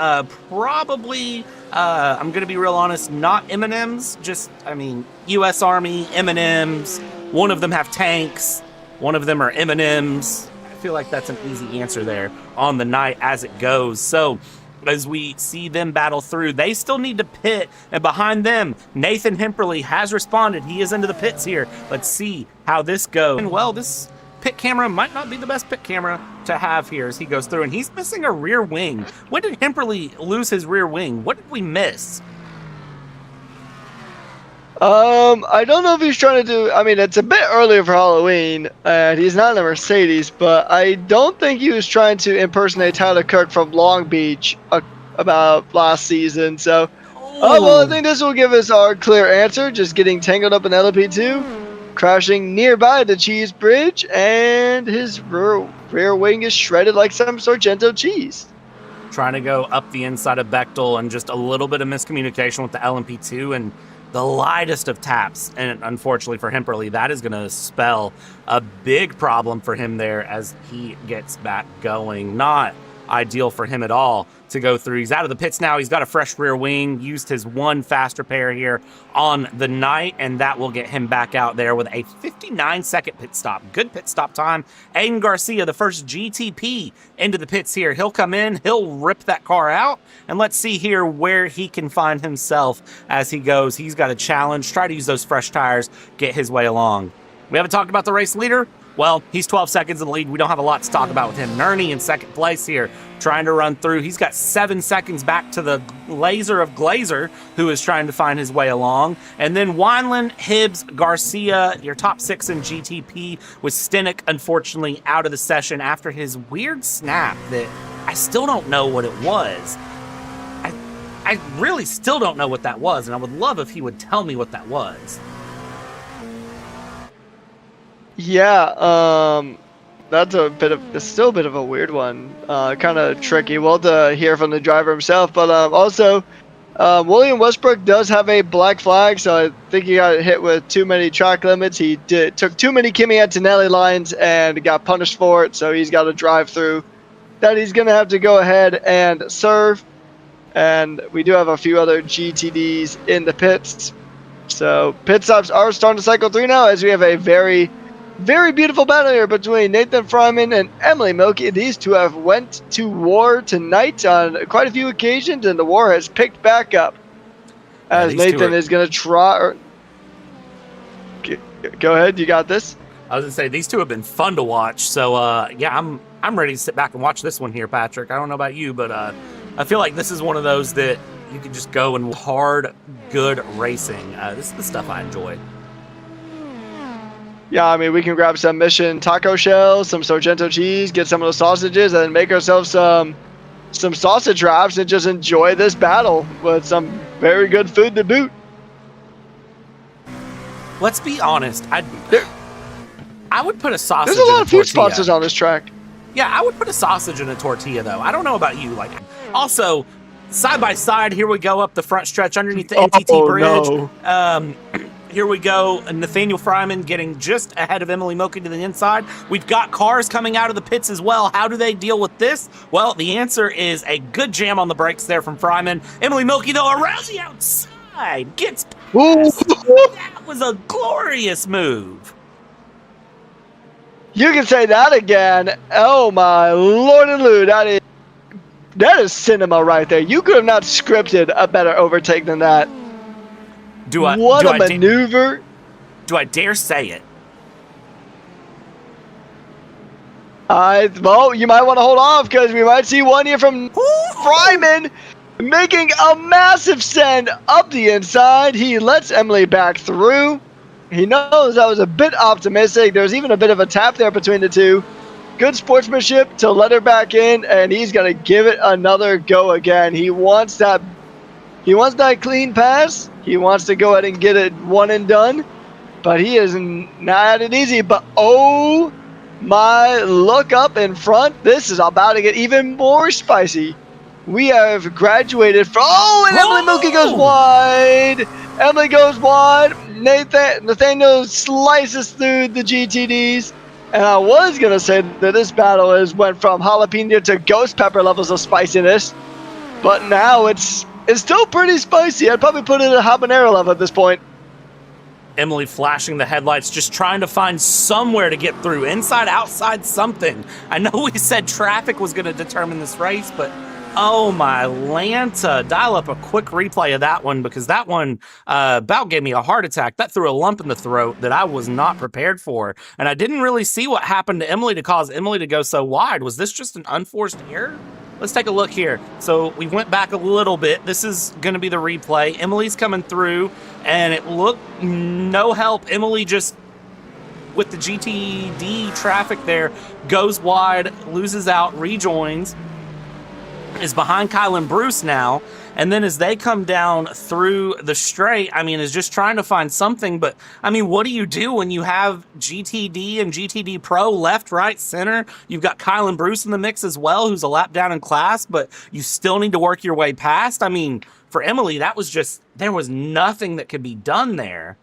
Probably, I'm going to be real honest, not M&Ms. Just, I mean, U.S. Army, M&Ms. One of them have tanks. One of them are M&Ms. I feel like that's an easy answer there on the night as it goes. So, as we see them battle through, they still need to pit, and behind them, Nathan Hemperly has responded. He is into the pits here. Let's see how this goes. And well, this pit camera might not be the best pit camera to have here as he goes through, and he's missing a rear wing. When did Hemperly lose his rear wing? What did we miss? I don't know if he's trying to do, I mean, it's a bit earlier for Halloween, and he's not in a Mercedes, but I don't think he was trying to impersonate Tyler Kirk from Long Beach about last season, so, well, I think this will give us our clear answer, just getting tangled up in LP2, crashing nearby the cheese bridge, and his rear wing is shredded like some Sargento cheese. Trying to go up the inside of Bechtel, and just a little bit of miscommunication with the LMP2, and the lightest of taps, and unfortunately for Hemperly, that is going to spell a big problem for him there as he gets back going. Not ideal for him at all to go through. He's out of the pits now. He's got a fresh rear wing, used his one fast repair here on the night, and that will get him back out there with a 59-second pit stop. Good pit stop time. Aiden Garcia, the first GTP into the pits here. He'll come in, he'll rip that car out, and let's see here where he can find himself as he goes. He's got a challenge, try to use those fresh tires, get his way along. We haven't talked about the race leader. Well, he's 12 seconds in the lead. We don't have a lot to talk about with him. Nerney in second place here, trying to run through. He's got 7 seconds back to the laser of Glazer, who is trying to find his way along. And then Wineland, Hibbs, Garcia, your top 6 in GTP, with Stenik, unfortunately, out of the session after his weird snap that I still don't know what it was. I really still don't know what that was, and I would love if he would tell me what that was. Yeah, that's it's still a bit of a weird one. Kind of tricky. Well, to hear from the driver himself, but also, William Westbrook does have a black flag, so I think he got hit with too many track limits. He took too many Kimi Antonelli lines and got punished for it, so he's got to drive through. That he's going to have to go ahead and serve. And we do have a few other GTDs in the pits. So pit stops are starting to cycle through now, as we have a very, very beautiful battle here between Nathan Fryman and Emily Milky. These two have went to war tonight on quite a few occasions, and the war has picked back up. As Nathan is going to try... Go ahead, you got this. I was going to say, these two have been fun to watch. So, yeah, I'm ready to sit back and watch this one here, Patrick. I don't know about you, but I feel like this is one of those that you can just go and hard, good racing. This is the stuff I enjoy. Yeah, I mean, we can grab some Mission taco shells, some Sargento cheese, get some of those sausages, and make ourselves some sausage wraps and just enjoy this battle with some very good food to boot. Let's be honest. I would put a sausage. There's a lot of food sponsors on this track. Yeah, I would put a sausage in a tortilla, though. I don't know about you. Like, also, side by side, here we go up the front stretch underneath the NTT bridge. No. Here we go. Nathaniel Fryman getting just ahead of Emily Milky to the inside. We've got cars coming out of the pits as well. How do they deal with this? Well, the answer is a good jam on the brakes there from Fryman. Emily Milky, though, around the outside, gets past. That was a glorious move. You can say that again. Oh my lord and lord, that is cinema right there. You could have not scripted a better overtake than that. What a maneuver. Do I dare say it? Well, you might want to hold off, because we might see one here from Fryman making a massive send up the inside. He lets Emily back through. He knows that was a bit optimistic. There was even a bit of a tap there between the two. Good sportsmanship to let her back in, and he's going to give it another go again. He wants that clean pass. He wants to go ahead and get it one and done, but he is not at it easy. But oh my, look up in front. This is about to get even more spicy. We have graduated from... Oh, and Emily Milky goes wide. Emily goes wide. Nathaniel slices through the GTDs. And I was going to say that this battle went from jalapeno to ghost pepper levels of spiciness. But now it's still pretty spicy. I'd probably put it at a habanero level at this point. Emily flashing the headlights, just trying to find somewhere to get through. Inside, outside, something. I know we said traffic was going to determine this race, but oh my Lanta. Dial up a quick replay of that one, because that one about gave me a heart attack. That threw a lump in the throat that I was not prepared for. And I didn't really see what happened to Emily to cause Emily to go so wide. Was this just an unforced error? Let's take a look here. So we went back a little bit. This is going to be the replay. Emily's coming through, and it looked no help. Emily just, with the GTD traffic there, goes wide, loses out, rejoins, is behind Kylan Bruce now. And then as they come down through the straight, I mean, is just trying to find something. But, I mean, what do you do when you have GTD and GTD Pro left, right, center? You've got Kylan Bruce in the mix as well, who's a lap down in class, but you still need to work your way past. I mean, for Emily, that was just, there was nothing that could be done there.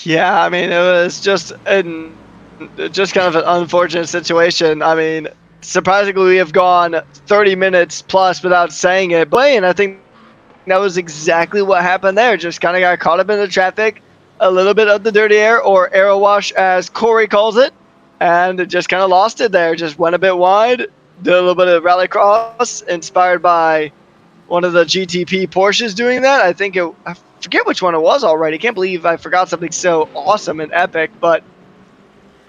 Yeah, I mean, it was just kind of an unfortunate situation. I mean, surprisingly, we have gone 30 minutes plus without saying it. And I think that was exactly what happened there. Just kind of got caught up in the traffic, a little bit of the dirty air, or aero wash as Corey calls it, and just kind of lost it there. Just went a bit wide, did a little bit of rallycross, inspired by one of the GTP Porsches doing that. I forget which one it was already. Can't believe I forgot something so awesome and epic. But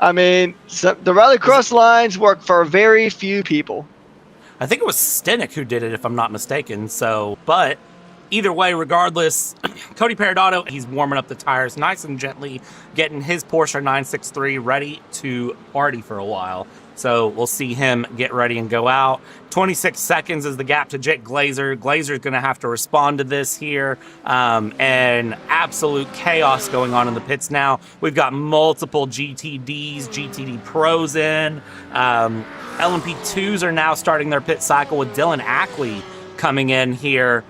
I mean, the rallycross lines work for very few people. I think it was Stenik who did it, if I'm not mistaken. So, but either way, regardless, Cody Peridotto, he's warming up the tires nice and gently, getting his Porsche 963 ready to party for a while. So we'll see him get ready and go out. 26 seconds is the gap to Jake Glazer. Glazer's going to have to respond to this here. And absolute chaos going on in the pits now. We've got multiple GTDs, GTD Pros in. LMP2s are now starting their pit cycle with Dylan Ackley coming in here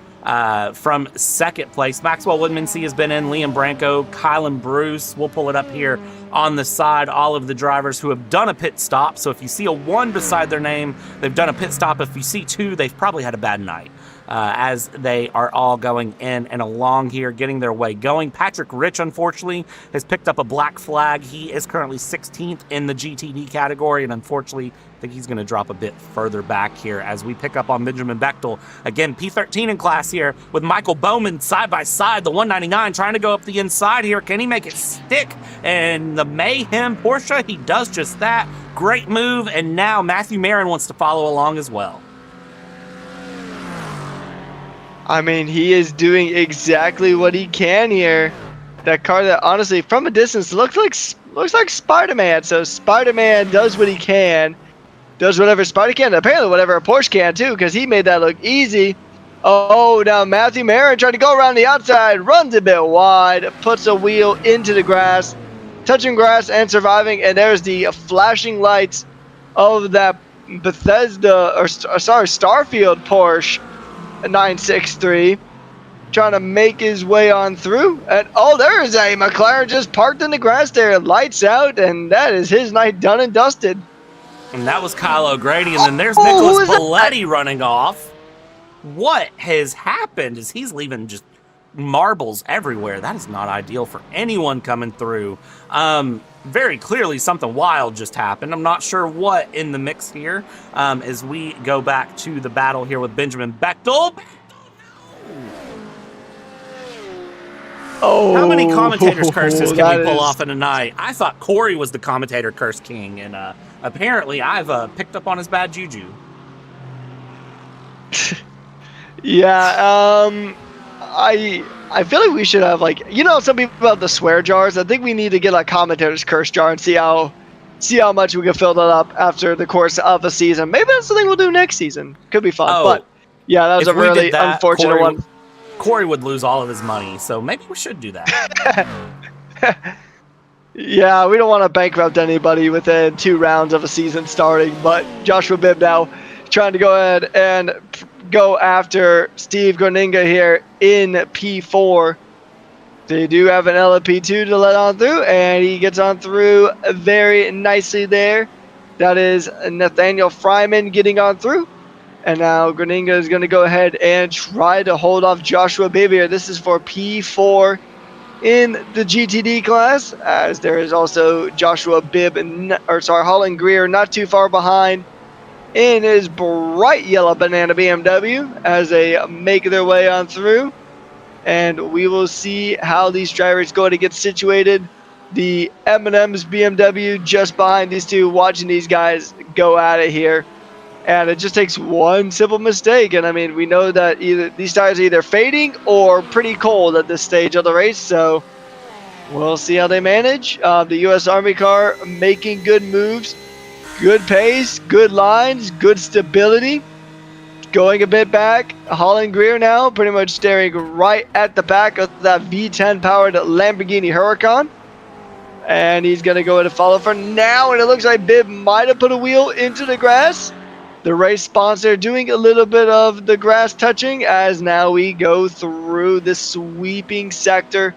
from second place. Maxwell Woodmansee has been in, Liam Branco, Kylan Bruce. We'll pull it up here on the side. All of the drivers who have done a pit stop. So if you see a 1 beside their name, they've done a pit stop. If you see 2, they've probably had a bad night. As they are all going in and along here, getting their way going. Patrick Rich, unfortunately, has picked up a black flag. He is currently 16th in the GTD category, and unfortunately, I think he's going to drop a bit further back here as we pick up on Benjamin Bechtel. Again, P13 in class here with Michael Bowman side by side, the 199 trying to go up the inside here. Can he make it stick? And the Mayhem Porsche, he does just that. Great move, and now Matthew Marin wants to follow along as well. I mean, he is doing exactly what he can here. That car that honestly, from a distance, looks like Spider-Man. So Spider-Man does what he can, does whatever Spider can. Apparently, whatever a Porsche can too, because he made that look easy. Oh, now Matthew Marin trying to go around the outside, runs a bit wide, puts a wheel into the grass, touching grass and surviving. And there's the flashing lights of that Starfield Porsche 963, trying to make his way on through. And oh, there's a McLaren just parked in the grass there, lights out, and that is his night done and dusted. And that was Kyle O'Grady, and then there's Nicholas Paletti running off. What has happened is he's leaving just marbles everywhere. That is not ideal for anyone coming through. Very clearly something wild just happened. I'm not sure what in the mix here as we go back to the battle here with Benjamin Bechtel. Oh, how many commentators' curses can we pull off in a night? I thought Corey was the commentator curse king, and apparently I've picked up on his bad juju. Yeah, I feel like we should have, like, you know, some people have the swear jars. I think we need to get a commentator's curse jar and see how much we can fill that up after the course of a season. Maybe that's something we'll do next season. Could be fun. Oh, but yeah, that was a really unfortunate one. Corey would lose all of his money, so maybe we should do that. Yeah, we don't want to bankrupt anybody within 2 rounds of a season starting, but Joshua Bibb now trying to go ahead and go after Steve Groninga here in P4. They do have an LP2 to let on through, and he gets on through very nicely there. That is Nathaniel Fryman getting on through. And now Groninga is going to go ahead and try to hold off Joshua Bibb here. This is for P4 in the GTD class, as there is also Joshua Bibb, Holland Greer not too far behind in his bright yellow banana BMW as they make their way on through. And we will see how these drivers go to get situated. The M&M's BMW just behind these two, watching these guys go at it here. And it just takes one simple mistake. And I mean, we know that either these tires are either fading or pretty cold at this stage of the race. So we'll see how they manage. The U.S. Army car making good moves, good pace, good lines, good stability. Going a bit back. Holland Greer now pretty much staring right at the back of that V10 powered Lamborghini Huracan. And he's going to go ahead and follow for now. And it looks like Bibb might have put a wheel into the grass. The race sponsor doing a little bit of the grass touching as now we go through the sweeping sector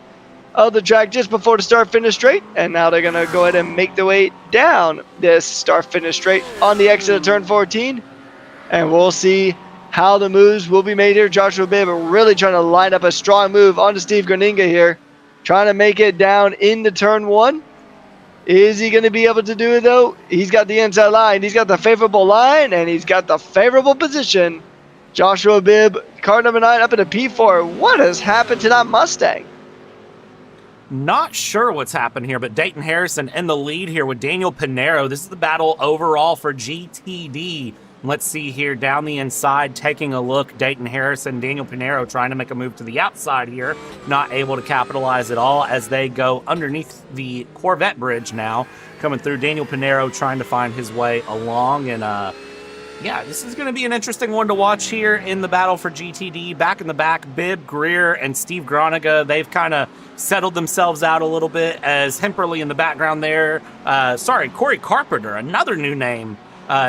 of the track just before the start-finish straight. And now they're going to go ahead and make their way down this start-finish straight on the exit of turn 14. And we'll see how the moves will be made here. Joshua Bibb really trying to line up a strong move onto Steve Groninga here. Trying to make it down into turn 1. Is he going to be able to do it, though? He's got the inside line. He's got the favorable line, and he's got the favorable position. Joshua Bibb, car number 9 up into P4. What has happened to that Mustang? Not sure what's happened here, but Dayton Harrison in the lead here with Daniel Pinero. This is the battle overall for GTD. Let's see here down the inside, taking a look. Dayton Harrison, Daniel Pinero trying to make a move to the outside here. Not able to capitalize at all as they go underneath the Corvette bridge now. Coming through, Daniel Pinero trying to find his way along. And yeah, this is going to be an interesting one to watch here in the battle for GTD. Back in the back, Bibb, Greer, and Steve Groninga, they've kind of settled themselves out a little bit as Hemperly in the background there. Corey Carpenter, another new name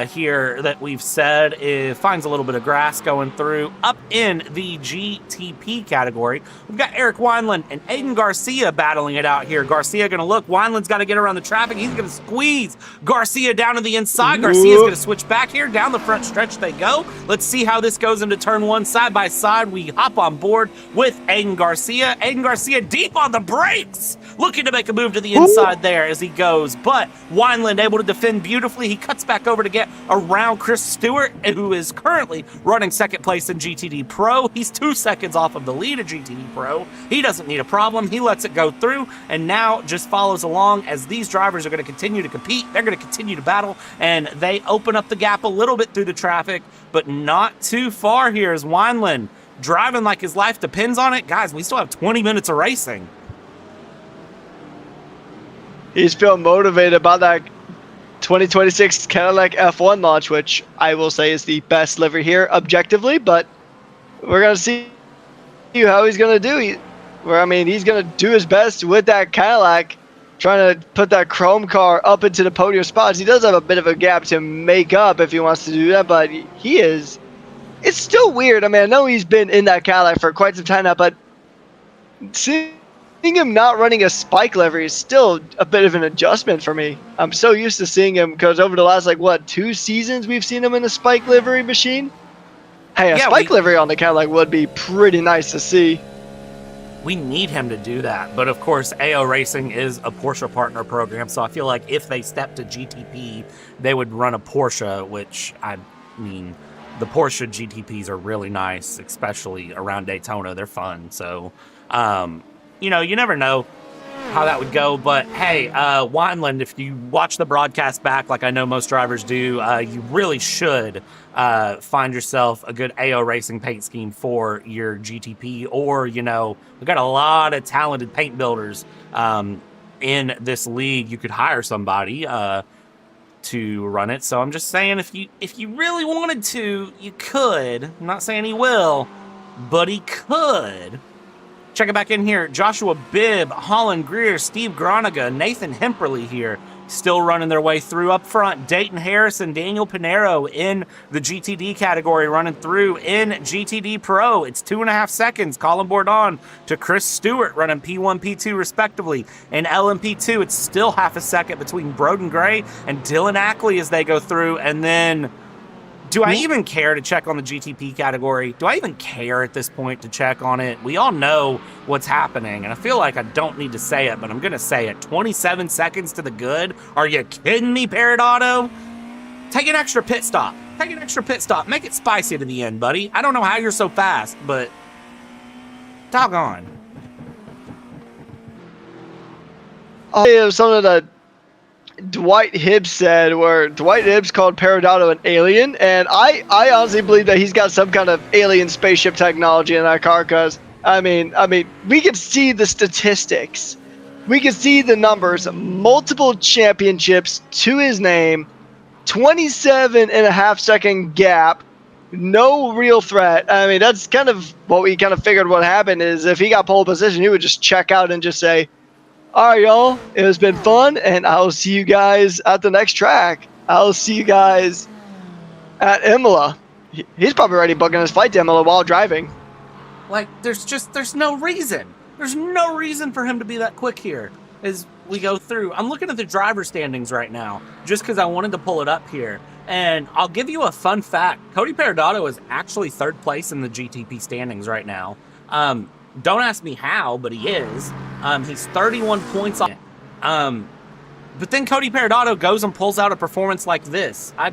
here that we've said. It finds a little bit of grass going through. Up in the GTP category, we've got Eric Wineland and Aiden Garcia battling it out here. Garcia going to look. Wineland's got to get around the traffic. He's going to squeeze Garcia down to the inside. Garcia's going to switch back here. Down the front stretch they go. Let's see how this goes into turn 1. Side by side, we hop on board with Aiden Garcia. Aiden Garcia deep on the brakes, looking to make a move to the inside there as he goes. But Wineland able to defend beautifully. He cuts back over to get around Chris Stewart, who is currently running second place in GTD Pro. He's 2 seconds off of the lead of GTD Pro. He doesn't need a problem. He lets it go through and now just follows along as these drivers are going to continue to compete. They're going to continue to battle, and they open up the gap a little bit through the traffic, but not too far here as Wineland driving like his life depends on it. Guys, we still have 20 minutes of racing. He's feeling motivated about that 2026 Cadillac F1 launch, which I will say is the best livery here objectively, but we're going to see how he's going to do. He's going to do his best with that Cadillac, trying to put that chrome car up into the podium spots. He does have a bit of a gap to make up if he wants to do that, but it's still weird. I know he's been in that Cadillac for quite some time now, but seeing him not running a spike livery is still a bit of an adjustment for me. I'm so used to seeing him because over the last 2 seasons we've seen him in a spike livery machine. Hey, a spike livery on the Cadillac would be pretty nice to see. We need him to do that, but of course iRacing is a Porsche partner program, so I feel like if they step to GTP, they would run a Porsche, which the Porsche GTPs are really nice, especially around Daytona. They're fun, so you never know how that would go. But hey, Wineland, if you watch the broadcast back, like I know most drivers do, you really should find yourself a good iRacing paint scheme for your GTP, or we've got a lot of talented paint builders in this league. You could hire somebody to run it. So I'm just saying, if you really wanted to, you could. I'm not saying he will, but he could. Check it back in here. Joshua Bibb, Holland Greer, Steve Groninga, Nathan Hemperly here, still running their way through. Up front, Dayton Harrison, Daniel Pinero in the GTD category running through in GTD Pro. It's 2.5 seconds. Colin Bourdon to Chris Stewart running P1, P2 respectively. In LMP2, it's still half a second between Broden Gray and Dylan Ackley as they go through. And then, do I even care to check on the GTP category? Do I even care at this point to check on it? We all know what's happening, and I feel like I don't need to say it, but I'm going to say it. 27 seconds to the good? Are you kidding me, Peridotto? Take an extra pit stop. Take an extra pit stop. Make it spicy to the end, buddy. I don't know how you're so fast, but doggone. It was something that Dwight Hibbs said, where Dwight Hibbs called Peridotto an alien, and I honestly believe that he's got some kind of alien spaceship technology in that car, because we can see the statistics, we can see the numbers, multiple championships to his name, 27.5 second gap, no real threat. That's kind of what we kind of figured what happened is if he got pole position, he would just check out and just say, all right, y'all, it has been fun, and I'll see you guys at the next track. I'll see you guys at Imola. He's probably already booking his flight to Imola while driving. There's no reason. There's no reason for him to be that quick here as we go through. I'm looking at the driver standings right now just because I wanted to pull it up here. And I'll give you a fun fact. Cody Peridotto is actually 3rd place in the GTP standings right now. Don't ask me how, but he is. He's 31 points on it. But then Cody Peridotto goes and pulls out a performance like this. I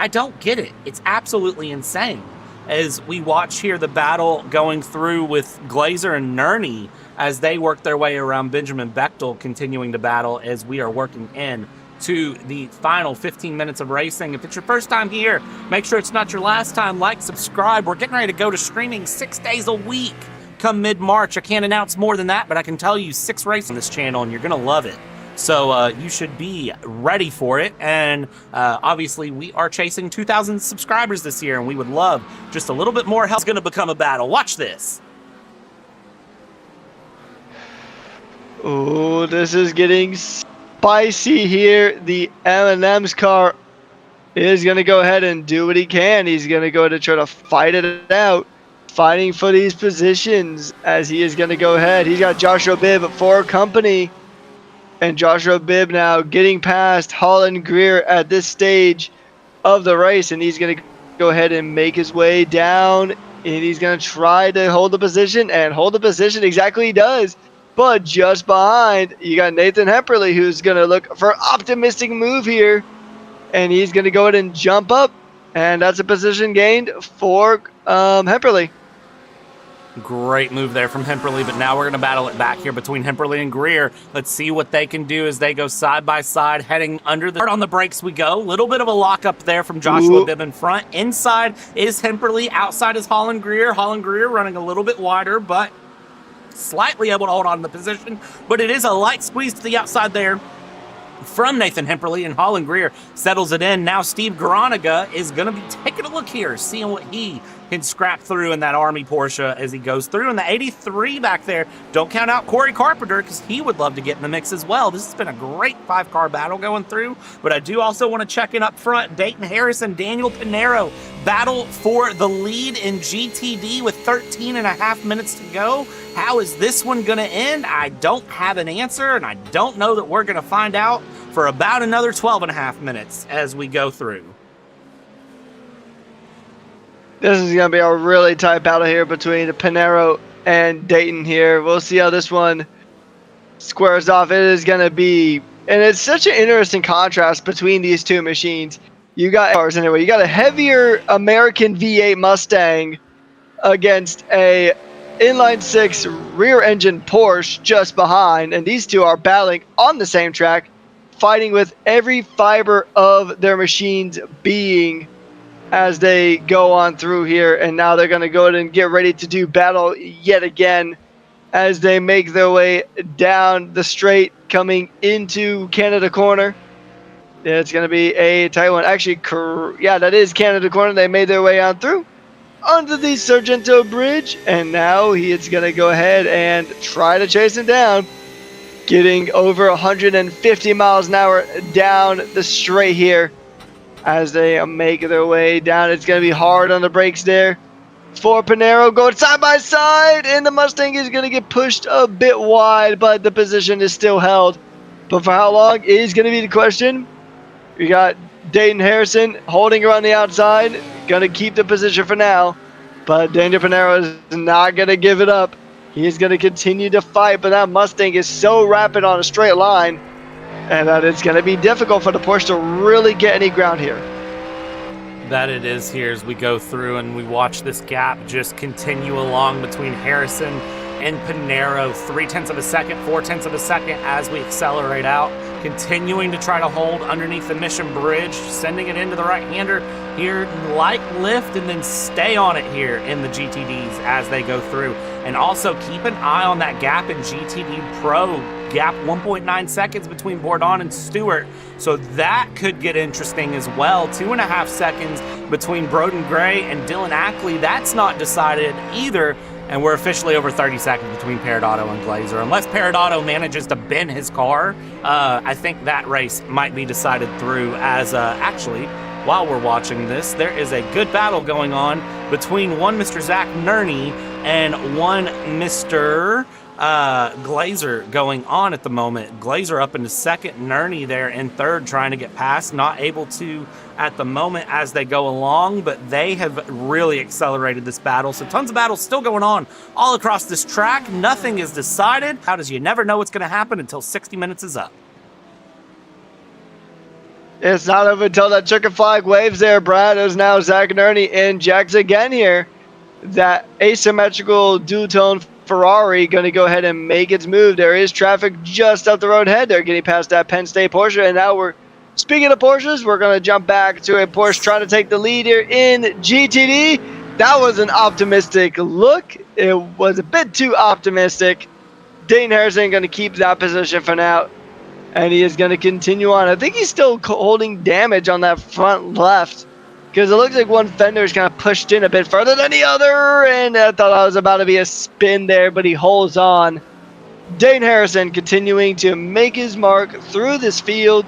don't get it. It's absolutely insane. as we watch here the battle going through with Glazer and Nerney as they work their way around Benjamin Bechtel, continuing to battle as we are working in to the final 15 minutes of racing. If it's your first time here, make sure it's not your last time. Like, subscribe. We're getting ready to go to streaming 6 days a week come mid-March. I can't announce more than that, but I can tell you 6 races on this channel, and you're going to love it. So you should be ready for it. And obviously, we are chasing 2,000 subscribers this year, and we would love just a little bit more help. It's going to become a battle. Watch this. Oh, this is getting spicy here. The M&M's car is going to go ahead and do what he can. He's going to go to try to fight it out, fighting for these positions as he is going to go ahead. He's got Joshua Bibb for company, and Joshua Bibb now getting past Holland Greer at this stage of the race, and he's going to go ahead and make his way down, and he's going to try to hold the position, and hold the position exactly he does. But just behind, you got Nathan Hemperly, who's going to look for an optimistic move here. And he's going to go ahead and jump up. And that's a position gained for Hemperly. Great move there from Hemperly, but now we're going to battle it back here between Hemperly and Greer. Let's see what they can do as they go side by side, heading under the... On the brakes we go. Little bit of a lockup there from Joshua Bibb in front. Inside is Hemperly. Outside is Holland Greer. Holland Greer running a little bit wider, but slightly able to hold on to the position, but it is a light squeeze to the outside there from Nathan Hemperly, and Holland Greer settles it in. Now Steve Garoniga is going to be taking a look here, seeing what he can scrap through in that Army Porsche as he goes through. In the 83 back there, don't count out Corey Carpenter because he would love to get in the mix as well. This has been a great 5-car battle going through, but I do also want to check in up front. Dayton Harrison, Daniel Pinero battle for the lead in GTD with 13 and a half minutes to go. How is this one going to end? I don't have an answer, and I don't know that we're going to find out for about another 12 and a half minutes as we go through. This is going to be a really tight battle here between Pinero and Dayton here. We'll see how this one squares off. It is going to be, and it's such an interesting contrast between these two machines. You got cars anyway. You got a heavier American V8 Mustang against a inline-six rear-engine Porsche just behind, and these two are battling on the same track, fighting with every fiber of their machines being as they go on through here. And now they're going to go ahead and get ready to do battle yet again as they make their way down the straight coming into Canada Corner. It's going to be a tight one. Actually, yeah, that is Canada Corner. They made their way on through under the Sargento Bridge, and now he is going to go ahead and try to chase him down, getting over 150 miles an hour down the straight here as they make their way down. It's going to be hard on the brakes there for Pinero, going side by side, and the Mustang is going to get pushed a bit wide, but the position is still held. But for how long is going to be the question. We got Dayton Harrison holding around the outside, going to keep the position for now, but Daniel Pinero is not going to give it up. He is going to continue to fight, but that Mustang is so rapid on a straight line, and that it's going to be difficult for the Porsche to really get any ground here. That it is here as we go through and we watch this gap just continue along between Harrison and Pinero. 0.3 of a second, 0.4 of a second as we accelerate out, continuing to try to hold underneath the Mission Bridge, sending it into the right-hander here, light lift, and then stay on it here in the GTDs as they go through. And also keep an eye on that gap in GTD Pro. Gap 1.9 seconds between Bourdon and Stewart. So that could get interesting as well. 2.5 seconds between Broden Gray and Dylan Ackley. That's not decided either. And we're officially over 30 seconds between Peridotto and Glazer. Unless Peridotto manages to bend his car, I think that race might be decided through as actually, while we're watching this, there is a good battle going on between one Mr. Zach Nerney and one Mr. Glazer going on at the moment. Glazer up into second, Nerney there in third, trying to get past, not able to at the moment as they go along, but they have really accelerated this battle. So tons of battles still going on all across this track. Nothing is decided. How does you never know what's going to happen until 60 minutes is up? It's not over until that chicken flag waves there, Brad. As now Zach Nerney injects again here. That asymmetrical dual-tone Ferrari going to go ahead and make its move. There is traffic just up the road ahead. They're getting past that Penn State Porsche. And now speaking of Porsches, we're going to jump back to a Porsche trying to take the lead here in GTD. That was an optimistic look. It was a bit too optimistic. Dayton Harrison going to keep that position for now. And he is going to continue on. I think he's still holding damage on that front left, because it looks like one fender is kind of pushed in a bit further than the other. And I thought that was about to be a spin there, but he holds on. Dayton Harrison continuing to make his mark through this field.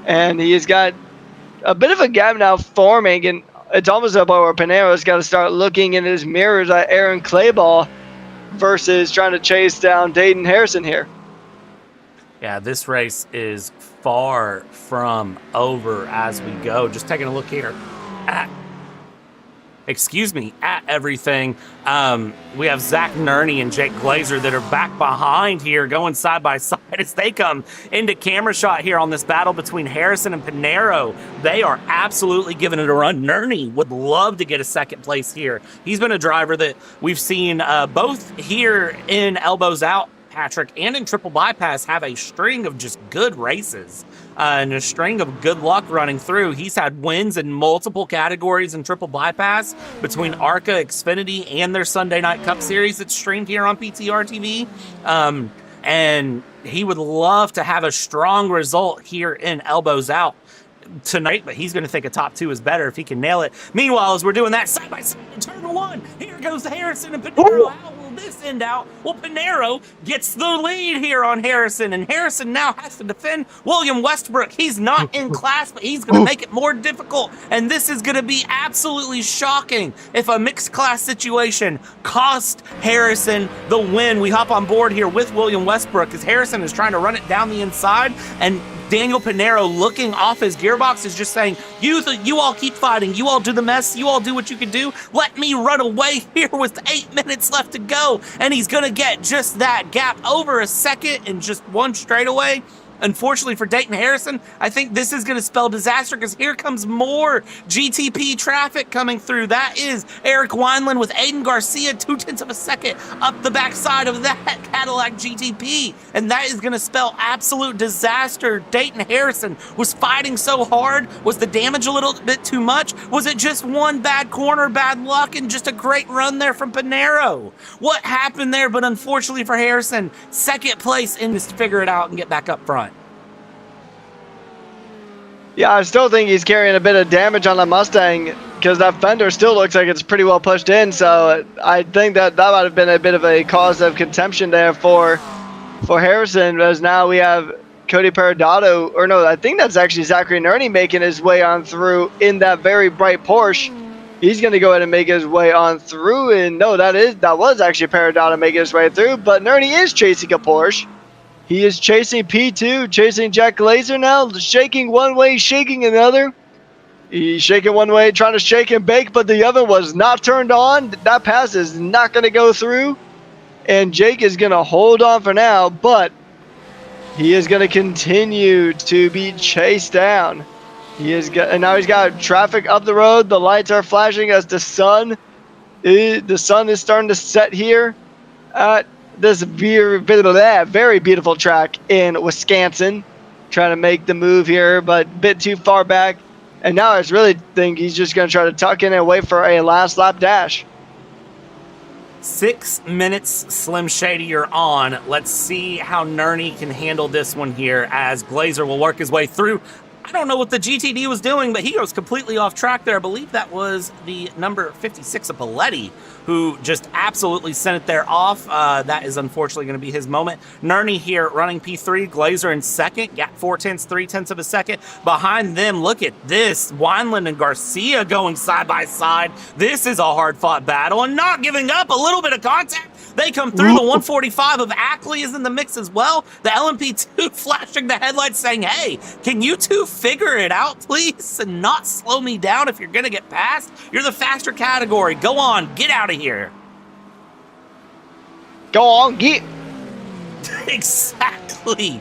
And he has got a bit of a gap now forming. And it's almost up where Pinero's got to start looking in his mirrors at Aaron Clayball versus trying to chase down Dayton Harrison here. Yeah, this race is far from over as we go. Just taking a look here at everything. We have Zach Nerney and Jake Glazer that are back behind here, going side by side as they come into camera shot here on this battle between Harrison and Pinero. They are absolutely giving it a run. Nerney would love to get a second place here. He's been a driver that we've seen both here in Elbows Out, Patrick, and in Triple Bypass have a string of just good races and a string of good luck running through. He's had wins in multiple categories in Triple Bypass between ARCA, Xfinity, and their Sunday Night Cup Series that's streamed here on PTR TV. And he would love to have a strong result here in Elbows Out tonight, but he's going to think a top two is better if he can nail it. Meanwhile, as we're doing that side by side in turn one, here goes Harrison and Pinero. How will this end out? Well, Pinero gets the lead here on Harrison, and Harrison now has to defend William Westbrook. He's not in class, but he's going to make it more difficult, and this is going to be absolutely shocking if a mixed class situation cost Harrison the win. We hop on board here with William Westbrook as Harrison is trying to run it down the inside, and Daniel Pinero, looking off his gearbox, is just saying, you all keep fighting. You all do the mess. You all do what you can do. Let me run away here with 8 minutes left to go. And he's going to get just that gap over a second in just one straightaway. Unfortunately for Dayton Harrison, I think this is going to spell disaster because here comes more GTP traffic coming through. That is Eric Wineland with Aiden Garcia, 0.2 of a second up the backside of that Cadillac GTP. And that is going to spell absolute disaster. Dayton Harrison was fighting so hard. Was the damage a little bit too much? Was it just one bad corner, bad luck, and just a great run there from Pinero? What happened there? But unfortunately for Harrison, second place in this to figure it out and get back up front. Yeah, I still think he's carrying a bit of damage on the Mustang because that fender still looks like it's pretty well pushed in. So I think that might have been a bit of a cause of contention there for Harrison, as now we have Cody Perodato, or no, I think that's actually Zachary Nerney making his way on through in that very bright Porsche. He's going to go ahead and make his way on through, and no, that was actually Perodato making his way through, but Nerney is chasing a Porsche. He is chasing P2, chasing Jack Glazer now, shaking one way, shaking another. He's shaking one way, trying to shake and bake, but the oven was not turned on. That pass is not going to go through. And Jake is going to hold on for now, but he is going to continue to be chased down. And now he's got traffic up the road. The lights are flashing as the sun is starting to set here at this very beautiful track in Wisconsin. Trying to make the move here, but a bit too far back. And now I really think he's just going to try to tuck in and wait for a last lap dash. 6 minutes, Slim Shady, you're on. Let's see how Nerney can handle this one here as Glazer will work his way through. I don't know what the GTD was doing, but he goes completely off track there. I believe that was the number 56 of Paletti, who just absolutely sent it there off. That is unfortunately going to be his moment. Nerney here running P3, Glazer in second, gap 0.4 of a second. Behind them, look at this, Wineland and Garcia going side by side. This is a hard-fought battle and not giving up. A little bit of contact. They come through. The 145 of Ackley is in the mix as well. The LMP2 flashing the headlights saying, hey, can you two figure it out, please, and not slow me down if you're going to get past? You're the faster category. Go on. Get out of here. Go on. Get. Exactly.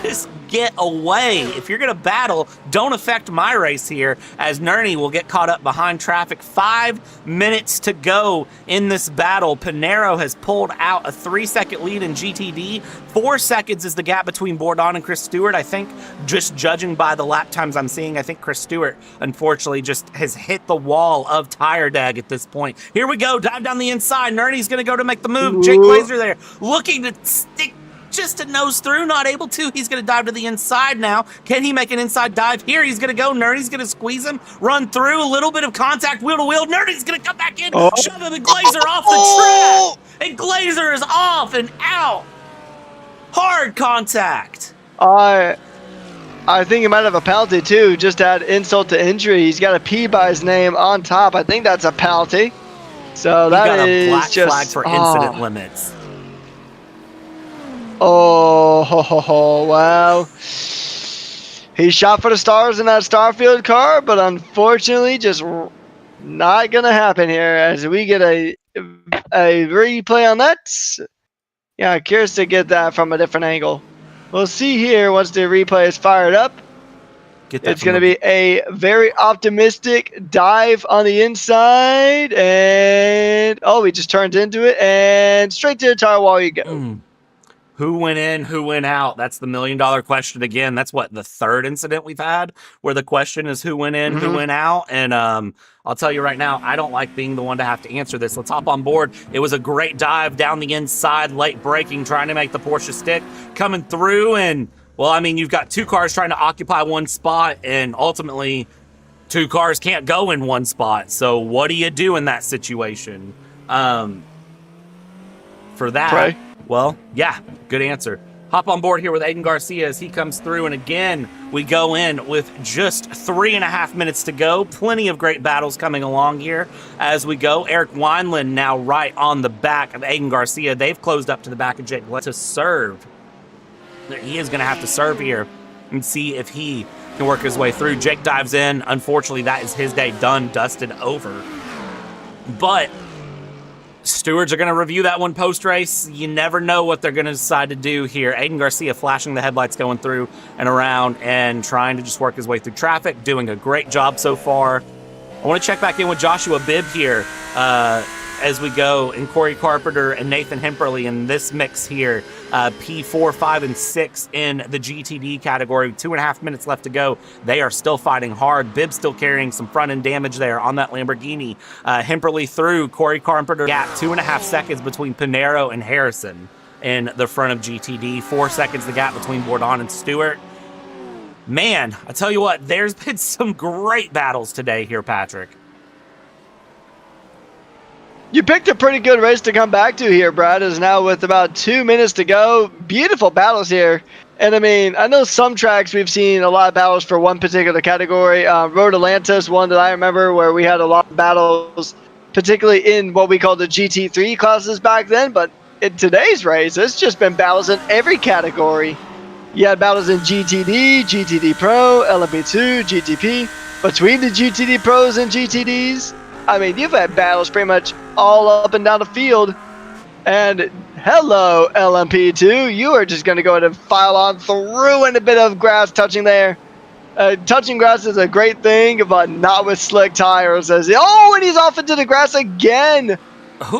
Just get away. If you're going to battle, don't affect my race here, as Nerney will get caught up behind traffic. 5 minutes to go in this battle. Pinero has pulled out a 3-second lead in GTD. 4 seconds is the gap between Bourdon and Chris Stewart. I think, just judging by the lap times I'm seeing, I think Chris Stewart, unfortunately, just has hit the wall of tire dag at this point. Here we go. Dive down the inside. Nerney's going to go to make the move. Jake Glazer there looking to stick just to nose through, not able to. He's going to dive to the inside now. Can he make an inside dive here? He's going to go. Nerney's going to squeeze him, run through, a little bit of contact, wheel to wheel. Nerney's going to come back in, shove him, and Glazer off the track. And Glazer is off and out. Hard contact. I think he might have a penalty too. Just add insult to injury. He's got a P by his name on top. I think that's a penalty. So that is a black just flag for incident limits. Wow. He shot for the stars in that Starfield car, but unfortunately just not going to happen here as we get a replay on that. Yeah, curious to get that from a different angle. We'll see here once the replay is fired up. It's going to be a very optimistic dive on the inside, and he just turned into it, and straight to the tire wall you go. Who went in, who went out? That's the $1 million question again. That's what, the third incident we've had where the question is who went in, who went out. And I'll tell you right now, I don't like being the one to have to answer this. Let's hop on board. It was a great dive down the inside, late braking, trying to make the Porsche stick, coming through. And, well, I mean, you've got 2 cars trying to occupy one spot, and ultimately 2 cars can't go in one spot. So what do you do in that situation? For that... Pray. Well, yeah, good answer. Hop on board here with Aiden Garcia as he comes through, and again, we go in with just 3.5 minutes to go. Plenty of great battles coming along here as we go. Eric Wineland now right on the back of Aiden Garcia. They've closed up to the back of Jake to serve. He is going to have to serve here and see if he can work his way through. Jake dives in. Unfortunately, that is his day done, dusted over. But stewards are going to review that one post-race. You never know what they're going to decide to do here. Aiden Garcia flashing the headlights, going through and around and trying to just work his way through traffic, doing a great job so far. I want to check back in with Joshua Bibb here as we go, and Corey Carpenter and Nathan Hemperly in this mix here. P4, 5, and 6 in the GTD category. 2.5 minutes left to go. They are still fighting hard. Bibb still carrying some front-end damage there on that Lamborghini. Hemperly through. Corey Carpenter gap 2.5 seconds between Pinero and Harrison in the front of GTD. 4 seconds the gap between Bourdon and Stewart. Man, I tell you what, there's been some great battles today here, Patrick. You picked a pretty good race to come back to here, Brad, is now with about 2 minutes to go. Beautiful battles here. And I mean, I know some tracks we've seen a lot of battles for one particular category. Road Atlantis, one that I remember where we had a lot of battles, particularly in what we call the GT3 classes back then. But in today's race, it's just been battles in every category. You had battles in GTD, GTD Pro, LMP2, GTP. Between the GTD Pros and GTDs, I mean, you've had battles pretty much all up and down the field. And hello, LMP2. You are just going to go ahead and file on through and a bit of grass touching there. Touching grass is a great thing, but not with slick tires. And he's off into the grass again.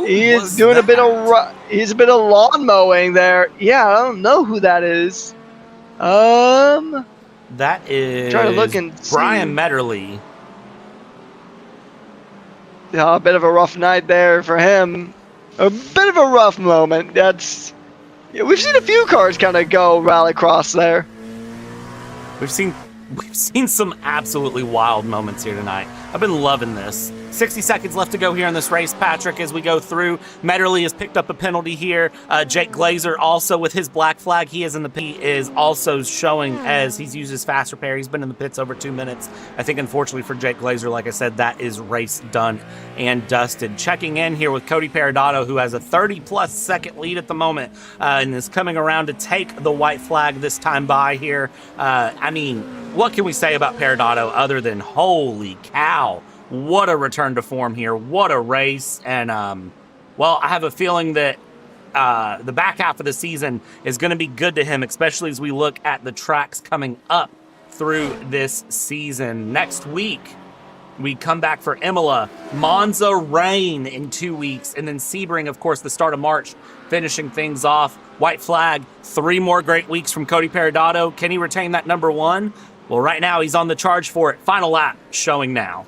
He's doing a bit of lawn mowing there. Yeah, I don't know who that is. That is trying to look and Brian Metterly. A bit of a rough night there for him. A bit of a rough moment. We've seen a few cars kind of go rallycross there. We've seen some absolutely wild moments here tonight. I've been loving this. 60 seconds left to go here in this race, Patrick, as we go through. Metterly has picked up a penalty here. Jake Glazer also with his black flag. He is in the pit. He is also showing as he's used his fast repair. He's been in the pits over 2 minutes. I think, unfortunately for Jake Glazer, like I said, that is race done and dusted. Checking in here with Cody Perodato, who has a 30-plus second lead at the moment and is coming around to take the white flag this time by here. I mean, what can we say about Perodato other than holy cow? What a return to form here. What a race. And, well, I have a feeling that the back half of the season is going to be good to him, especially as we look at the tracks coming up through this season. Next week, we come back for Imola, Monza rain in 2 weeks, and then Sebring, of course, the start of March, finishing things off. White flag, 3 more great weeks from Cody Perodato. Can he retain that number 1? Well, right now he's on the charge for it. Final lap showing now.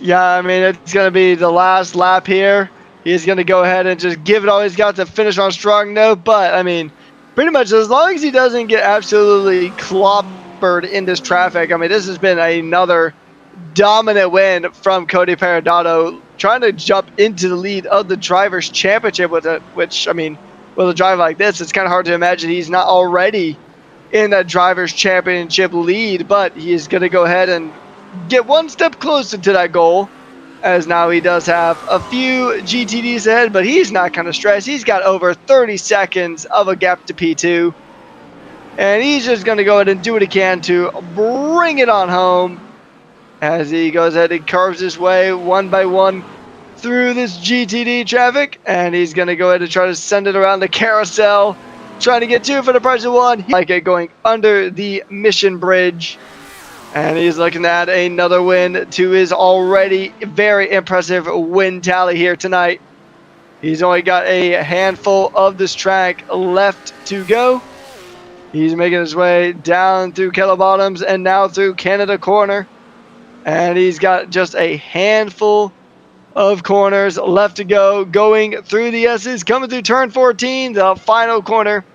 Yeah, I mean, it's going to be the last lap here. He's going to go ahead and just give it all he's got to finish on a strong note. But, I mean, pretty much as long as he doesn't get absolutely clobbered in this traffic, I mean, this has been another dominant win from Cody Perodato, trying to jump into the lead of the Drivers' Championship with it, which, I mean, with a drive like this, it's kind of hard to imagine he's not already in that Drivers' Championship lead, but he is going to go ahead and get one step closer to that goal, as now he does have a few GTDs ahead, but he's not kind of stressed. He's got over 30 seconds of a gap to P2, and he's just going to go ahead and do what he can to bring it on home as he goes ahead and carves his way one by one through this GTD traffic, and he's going to go ahead and try to send it around the carousel, trying to get 2 for the price of 1. Like it going under the Mission Bridge, and he's looking at another win to his already very impressive win tally here tonight. He's only got a handful of this track left to go. He's making his way down through Kettle Bottoms and now through Canada Corner, and he's got just a handful of corners left to go, going through the S's, coming through turn 14, the final corner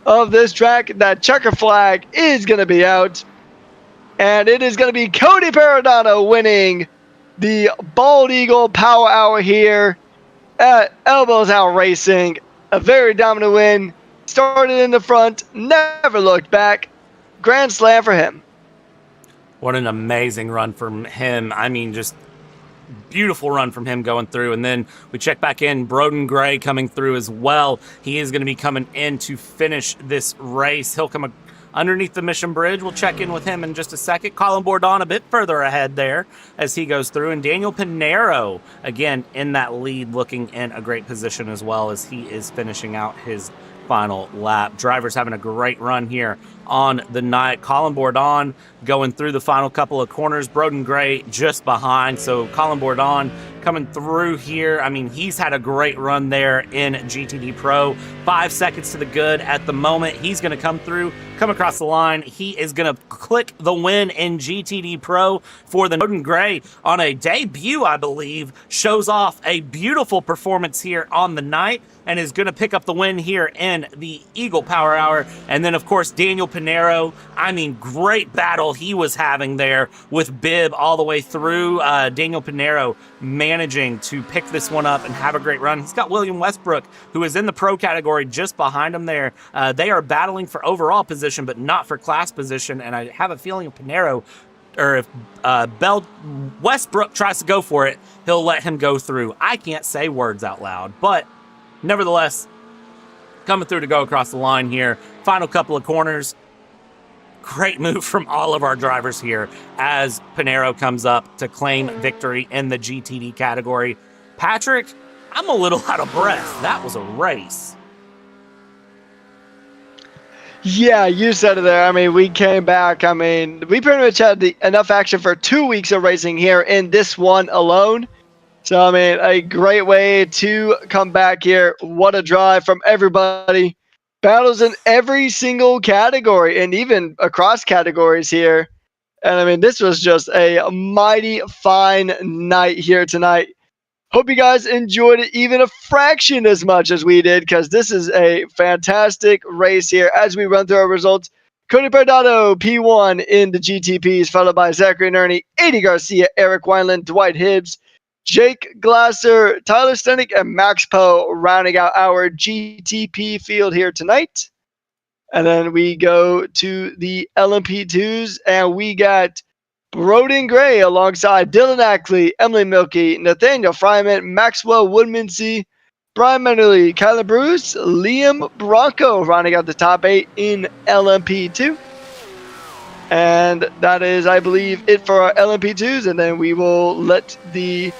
of this track. That checker flag is going to be out, and it is going to be Cody Perodato winning the Bald Eagle Power Hour here at Elbows Out Racing. A very dominant win, started in the front, never looked back. Grand slam for him. What an amazing run from him. I mean, just beautiful run from him going through. And then we check back in, Broden Gray coming through as well. He is going to be coming in to finish this race. He'll come underneath the Mission Bridge. We'll check in with him in just a second. Colin Bourdon a bit further ahead there as he goes through. And Daniel Pinero, again, in that lead, looking in a great position as well as he is finishing out his final lap. Drivers having a great run here on the night. Colin Bourdon going through the final couple of corners. Broden Gray just behind. So Colin Bourdon coming through here. I mean, he's had a great run there in GTD Pro. 5 seconds to the good at the moment. He's going to come through, come across the line. He is going to click the win in GTD Pro for the Broden Gray on a debut, I believe. Shows off a beautiful performance here on the night and is going to pick up the win here in the Eagle Power Hour. And then, of course, Daniel Pinero. I mean, great battle he was having there with Bibb all the way through. Daniel Pinero managing to pick this one up and have a great run. He's got William Westbrook, who is in the pro category just behind him there. They are battling for overall position, but not for class position. And I have a feeling if Pinero, or if Westbrook tries to go for it, he'll let him go through. I can't say words out loud, but nevertheless, coming through to go across the line here. Final couple of corners. Great move from all of our drivers here as Pinero comes up to claim victory in the GTD category. Patrick, I'm a little out of breath. That was a race. Yeah, you said it there. I mean, we came back. I mean, we pretty much had enough action for 2 weeks of racing here in this one alone. So, I mean, a great way to come back here. What a drive from everybody. Battles in every single category and even across categories here. And, I mean, this was just a mighty fine night here tonight. Hope you guys enjoyed it even a fraction as much as we did, because this is a fantastic race here as we run through our results. Cody Perodato, P1 in the GTPs, followed by Zachary Nerney, Eddie Garcia, Eric Wineland, Dwight Hibbs, Jake Glasser, Tyler Stenick, and Max Poe rounding out our GTP field here tonight. And then we go to the LMP2s, and we got Broden Gray alongside Dylan Ackley, Emily Milkey, Nathaniel Fryman, Maxwell Woodmansey, Brian Menderly, Kyler Bruce, Liam Bronco rounding out the top 8 in LMP2. And that is, I believe, it for our LMP2s. And then we will let the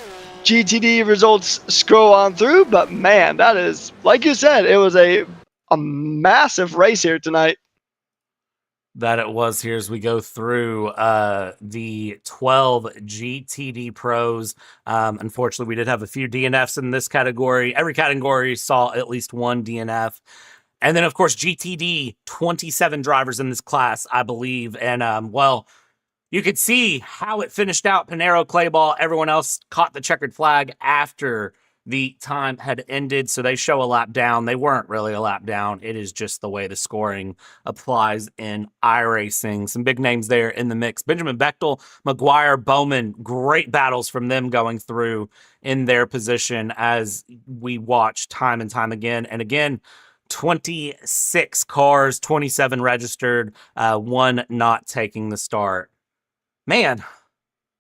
GTD results scroll on through, but man, that is, like you said, it was a massive race here tonight. That it was here as we go through the 12 GTD pros. Unfortunately, we did have a few DNFs in this category. Every category saw at least one DNF. And then, of course, GTD, 27 drivers in this class, I believe. And, well, you could see how it finished out. Pinero, Clayball, everyone else caught the checkered flag after the time had ended, so they show a lap down. They weren't really a lap down. It is just the way the scoring applies in iRacing. Some big names there in the mix. Benjamin Bechtel, McGuire, Bowman, great battles from them going through in their position as we watch time and time again. And again, 26 cars, 27 registered, one not taking the start. Man,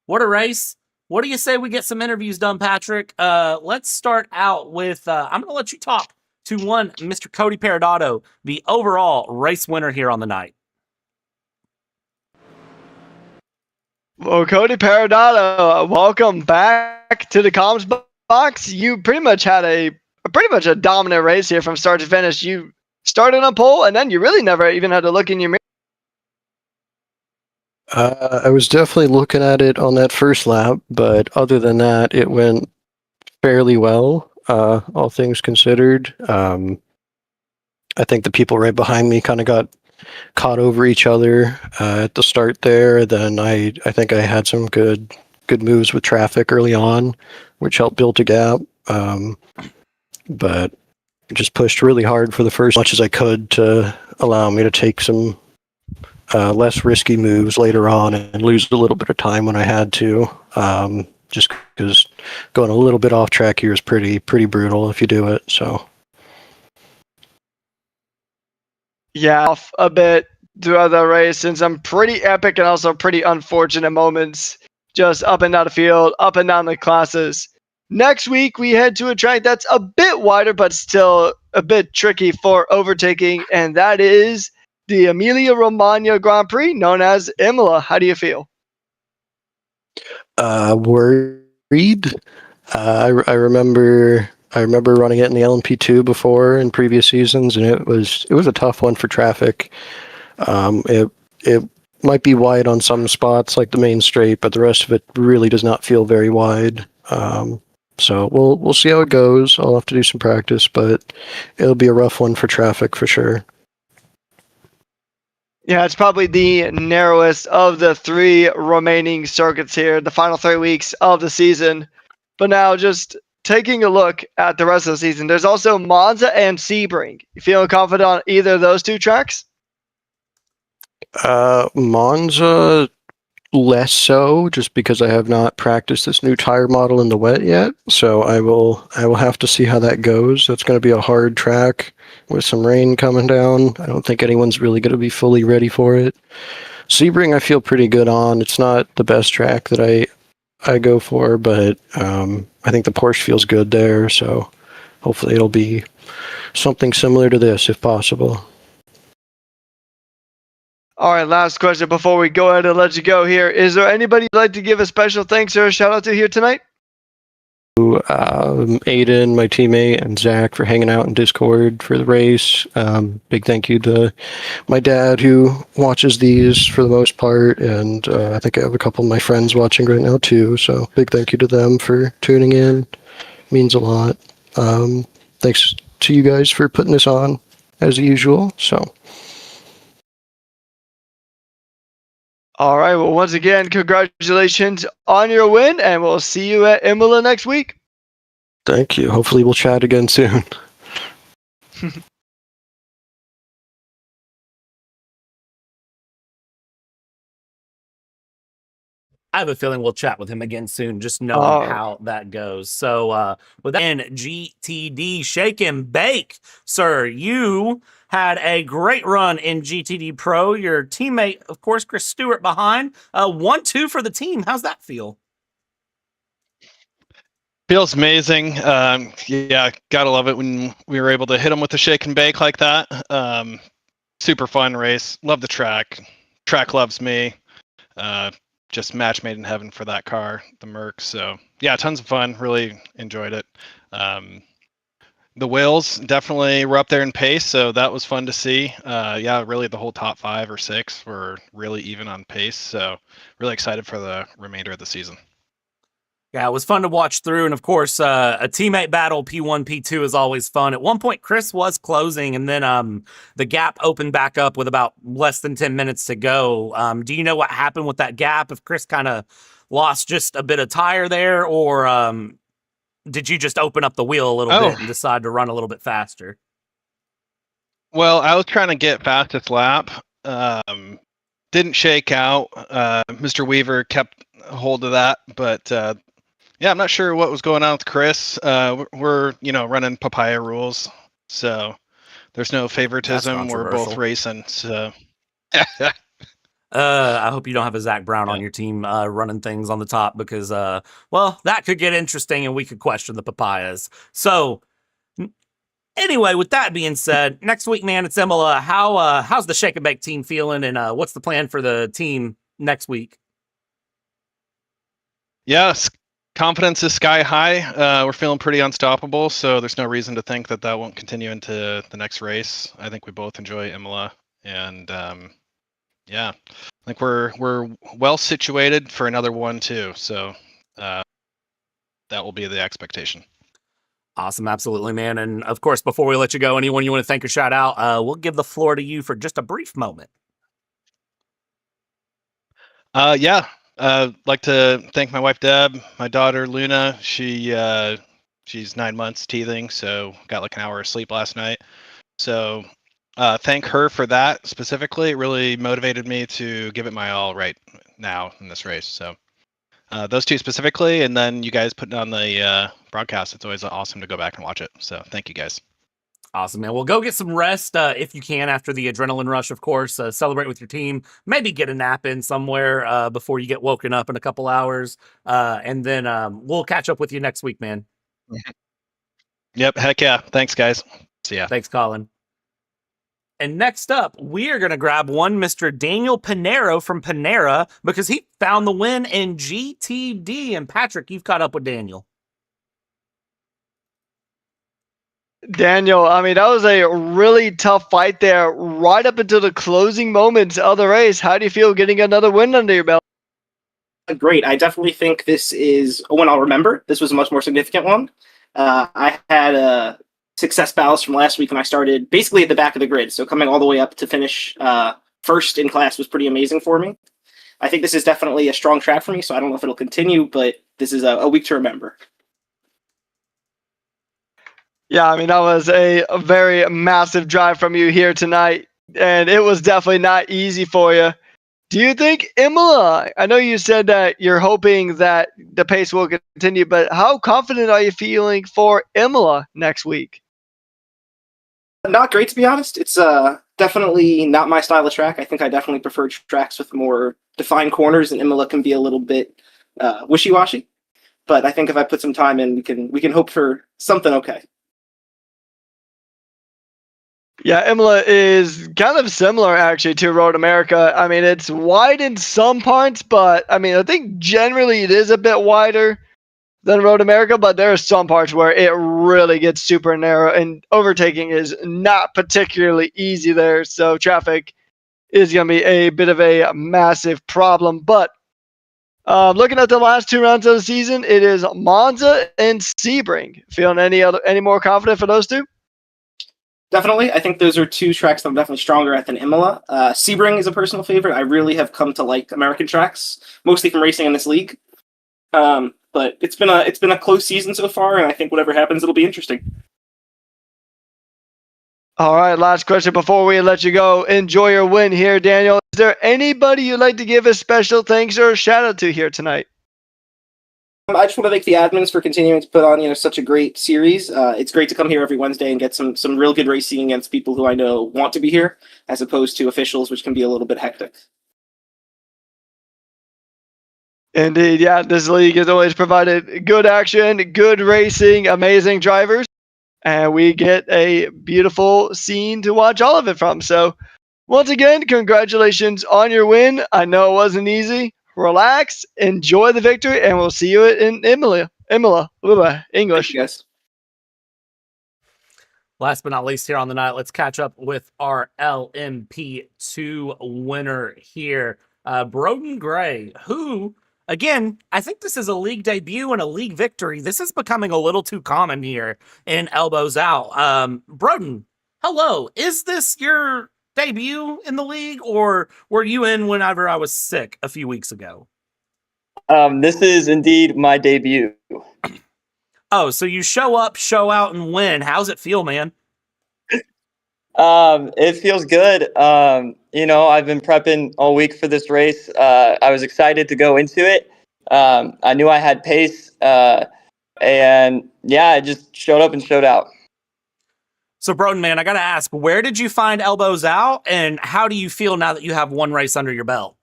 what a race. What do you say we get some interviews done, Patrick? Let's start out with, I'm going to let you talk to one Mr. Cody Perodato, the overall race winner here on the night. Well, Cody Perodato, welcome back to the comms box. You pretty much had a dominant race here from start to finish. You started on pole, and then you really never even had to look in your mirror. I was definitely looking at it on that first lap, but other than that, it went fairly well, all things considered. I think the people right behind me kind of got caught over each other at the start there. Then I think I had some good moves with traffic early on, which helped build a gap. But just pushed really hard for the first much as I could to allow me to take some less risky moves later on and lose a little bit of time when I had to. Just because going a little bit off track here is pretty brutal if you do it. So Yeah, off a bit throughout the race, and some pretty epic and also pretty unfortunate moments just up and down the field, up and down the classes. Next week, we head to a track that's a bit wider, but still a bit tricky for overtaking, and that is the Emilia-Romagna Grand Prix, known as IMSA. How do you feel? Worried. I remember running it in the LMP2 before in previous seasons, and it was a tough one for traffic. It might be wide on some spots like the main straight, but the rest of it really does not feel very wide. So we'll see how it goes. I'll have to do some practice, but it'll be a rough one for traffic for sure. Yeah, it's probably the narrowest of the three remaining circuits here, the final 3 weeks of the season. But now just taking a look at the rest of the season, there's also Monza and Sebring. You feeling confident on either of those two tracks? Monza less so, just because I have not practiced this new tire model in the wet yet. So I will have to see how that goes. That's going to be a hard track with some rain coming down. I don't think anyone's really going to be fully ready for it. Sebring I feel pretty good on. It's not the best track that I go for, but I think the Porsche feels good there. So hopefully it'll be something similar to this if possible. All right, last question before we go ahead and let you go here. Is there anybody you'd like to give a special thanks or a shout out to here tonight? Aiden, my teammate, and Zach for hanging out in Discord for the race. Big thank you to my dad who watches these for the most part, and I think I have a couple of my friends watching right now too. So big thank you to them for tuning in. Means a lot. Thanks to you guys for putting this on as usual. So. All right, well, once again, congratulations on your win, and we'll see you at Imola next week. Thank you. Hopefully we'll chat again soon. I have a feeling we'll chat with him again soon, just knowing how that goes. So with that, GTD, shake and bake, sir. You had a great run in GTD Pro. Your teammate, of course, Chris Stewart behind. 1-2 for the team. How's that feel? Feels amazing. Yeah, gotta love it when we were able to hit them with the shake and bake like that. Super fun race. Love the track. Track loves me. just match made in heaven for that car, the Merc. So yeah, tons of fun. Really enjoyed it. The whales definitely were up there in pace, so that was fun to see. Yeah, really the whole top 5 or 6 were really even on pace. So really excited for the remainder of the season. Yeah, it was fun to watch through. And of course, a teammate battle, P1, P2 is always fun. At one point, Chris was closing, and then the gap opened back up with about less than 10 minutes to go. Do you know what happened with that gap? If Chris kind of lost just a bit of tire there, or did you just open up the wheel a little bit and decide to run a little bit faster? Well, I was trying to get fastest lap. Didn't shake out. Mr. Weaver kept hold of that, but yeah, I'm not sure what was going on with Chris. We're running papaya rules, so there's no favoritism. We're both racing. So I hope you don't have a Zach Brown on your team running things on the top, because well, that could get interesting and we could question the papayas. So anyway, with that being said, next week, man, it's IMSA. How's the Shake and Bake team feeling, and what's the plan for the team next week? Yes, confidence is sky high. We're feeling pretty unstoppable, so there's no reason to think that won't continue into the next race. I think we both enjoy IMSA, and yeah, I think we're well situated for another one too. So that will be the expectation. Awesome, absolutely, man. And of course, before we let you go, anyone you want to thank or shout out, we'll give the floor to you for just a brief moment. Yeah. Like to thank my wife Deb, my daughter Luna. She's 9 months teething, so got like an hour of sleep last night. So thank her for that specifically. It really motivated me to give it my all right now in this race. So those two specifically, and then you guys putting on the broadcast. It's always awesome to go back and watch it. So thank you guys. Awesome, man. Well, go get some rest if you can after the adrenaline rush, of course. Celebrate with your team. Maybe get a nap in somewhere before you get woken up in a couple hours. And then we'll catch up with you next week, man. Yep. Heck yeah. Thanks, guys. See ya. Thanks, Colin. And next up, we are going to grab one Mr. Daniel Panero from Panera, because he found the win in GTD. And Patrick, you've caught up with Daniel. Daniel, I mean, that was a really tough fight there right up until the closing moments of the race. How do you feel getting another win under your belt? Great. I definitely think this is a win I'll remember. This was a much more significant one. I had success battles from last week when I started basically at the back of the grid. So coming all the way up to finish first in class was pretty amazing for me. I think this is definitely a strong track for me, so I don't know if it'll continue, but this is a week to remember. Yeah, I mean, that was a very massive drive from you here tonight, and it was definitely not easy for you. Do you think IMSA, I know you said that you're hoping that the pace will continue, but how confident are you feeling for IMSA next week? Not great, to be honest. It's definitely not my style of track. I think I definitely prefer tracks with more defined corners, and IMSA can be a little bit wishy-washy. But I think if I put some time in, we can hope for something okay. Yeah, IMSA is kind of similar actually to Road America. I mean, it's wide in some parts, but I mean, I think generally it is a bit wider than Road America, but there are some parts where it really gets super narrow, and overtaking is not particularly easy there. So traffic is going to be a bit of a massive problem. But looking at the last 2 rounds of the season, it is Monza and Sebring. Feeling any more confident for those two? Definitely. I think those are two tracks that I'm definitely stronger at than Imola. Sebring is a personal favorite. I really have come to like American tracks, mostly from racing in this league. But it's been a close season so far, and I think whatever happens, it'll be interesting. All right, last question before we let you go. Enjoy your win here, Daniel. Is there anybody you'd like to give a special thanks or a shout out to here tonight? I just want to thank the admins for continuing to put on, such a great series. It's great to come here every Wednesday and get some real good racing against people who I know want to be here, as opposed to officials, which can be a little bit hectic. Indeed, yeah. This league has always provided good action, good racing, amazing drivers, and we get a beautiful scene to watch all of it from. So, once again, congratulations on your win. I know it wasn't easy. relax, enjoy the victory, and we'll see you in Imola. English. Thank you, guys. Last but not least here on the night, let's catch up with our LMP2 winner here, Broden Gray, who, again, I think this is a league debut and a league victory. This is becoming a little too common here in Elbows Out. Broden, hello. Is this your debut in the league, or were you in whenever I was sick a few weeks ago? This is indeed my debut. Oh, so you show up, show out, and win. How's it feel, man? It feels good. I've been prepping all week for this race. I was excited to go into it. I knew I had pace, and yeah, I just showed up and showed out. So, Broden, man, I got to ask, where did you find Elbows Out, and how do you feel now that you have one race under your belt?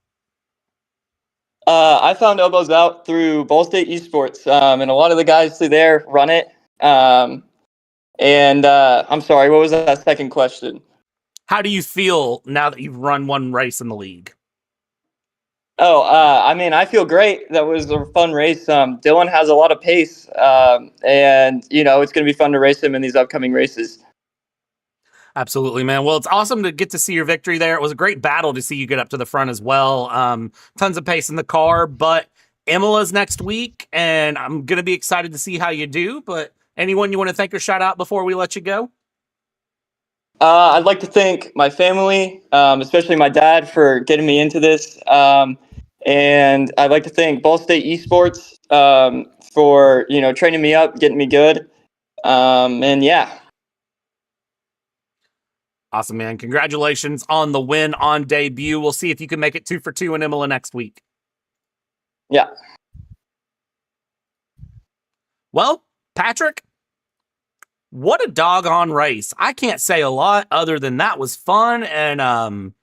I found Elbows Out through Ball State Esports, and a lot of the guys through there run it. I'm sorry, what was that second question? How do you feel now that you've run one race in the league? I feel great. That was a fun race. Dylan has a lot of pace, and it's going to be fun to race him in these upcoming races. Absolutely, man. Well, it's awesome to get to see your victory there. It was a great battle to see you get up to the front as well. Tons of pace in the car, but Imola's next week, and I'm going to be excited to see how you do. But anyone you want to thank or shout out before we let you go? I'd like to thank my family, especially my dad, for getting me into this. And I'd like to thank Ball State Esports for training me up, getting me good. And yeah. Awesome, man. Congratulations on the win on debut. We'll see if you can make it 2 for 2 in Imola next week. Yeah. Well, Patrick, what a doggone race. I can't say a lot other than that was fun. And, I'm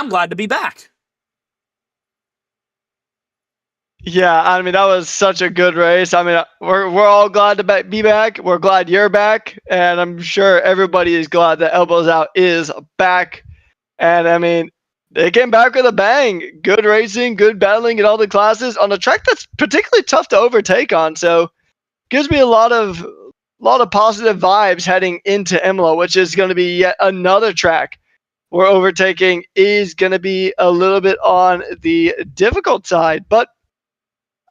glad to be back. Yeah, I mean, that was such a good race. I mean, we're all glad to be back. We're glad you're back, and I'm sure everybody is glad that Elbows Out is back. And I mean, they came back with a bang. Good racing, good battling in all the classes on a track that's particularly tough to overtake on. So, gives me a lot of positive vibes heading into Imola, which is going to be yet another track where overtaking is going to be a little bit on the difficult side, but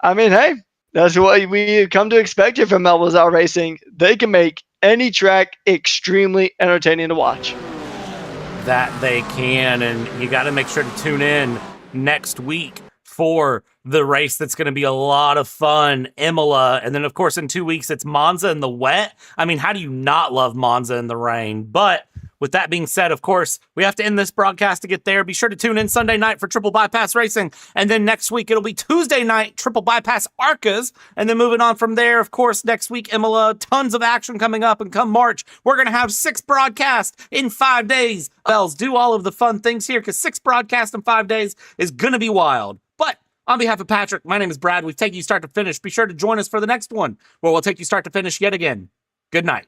I mean, hey, that's what we come to expect here from Elbows Out Racing. They can make any track extremely entertaining to watch. That they can, and you got to make sure to tune in next week for the race that's going to be a lot of fun, Imola. And then, of course, in 2 weeks, it's Monza in the wet. I mean, how do you not love Monza in the rain? But with that being said, of course, we have to end this broadcast to get there. Be sure to tune in Sunday night for Triple Bypass Racing. And then next week, it'll be Tuesday night, Triple Bypass Arcas. And then moving on from there, of course, next week, Imola, tons of action coming up. And come March, we're going to have 6 broadcasts in 5 days. Bells, do all of the fun things here because 6 broadcasts in 5 days is going to be wild. But on behalf of Patrick, my name is Brad. We've taken you start to finish. Be sure to join us for the next one where we'll take you start to finish yet again. Good night.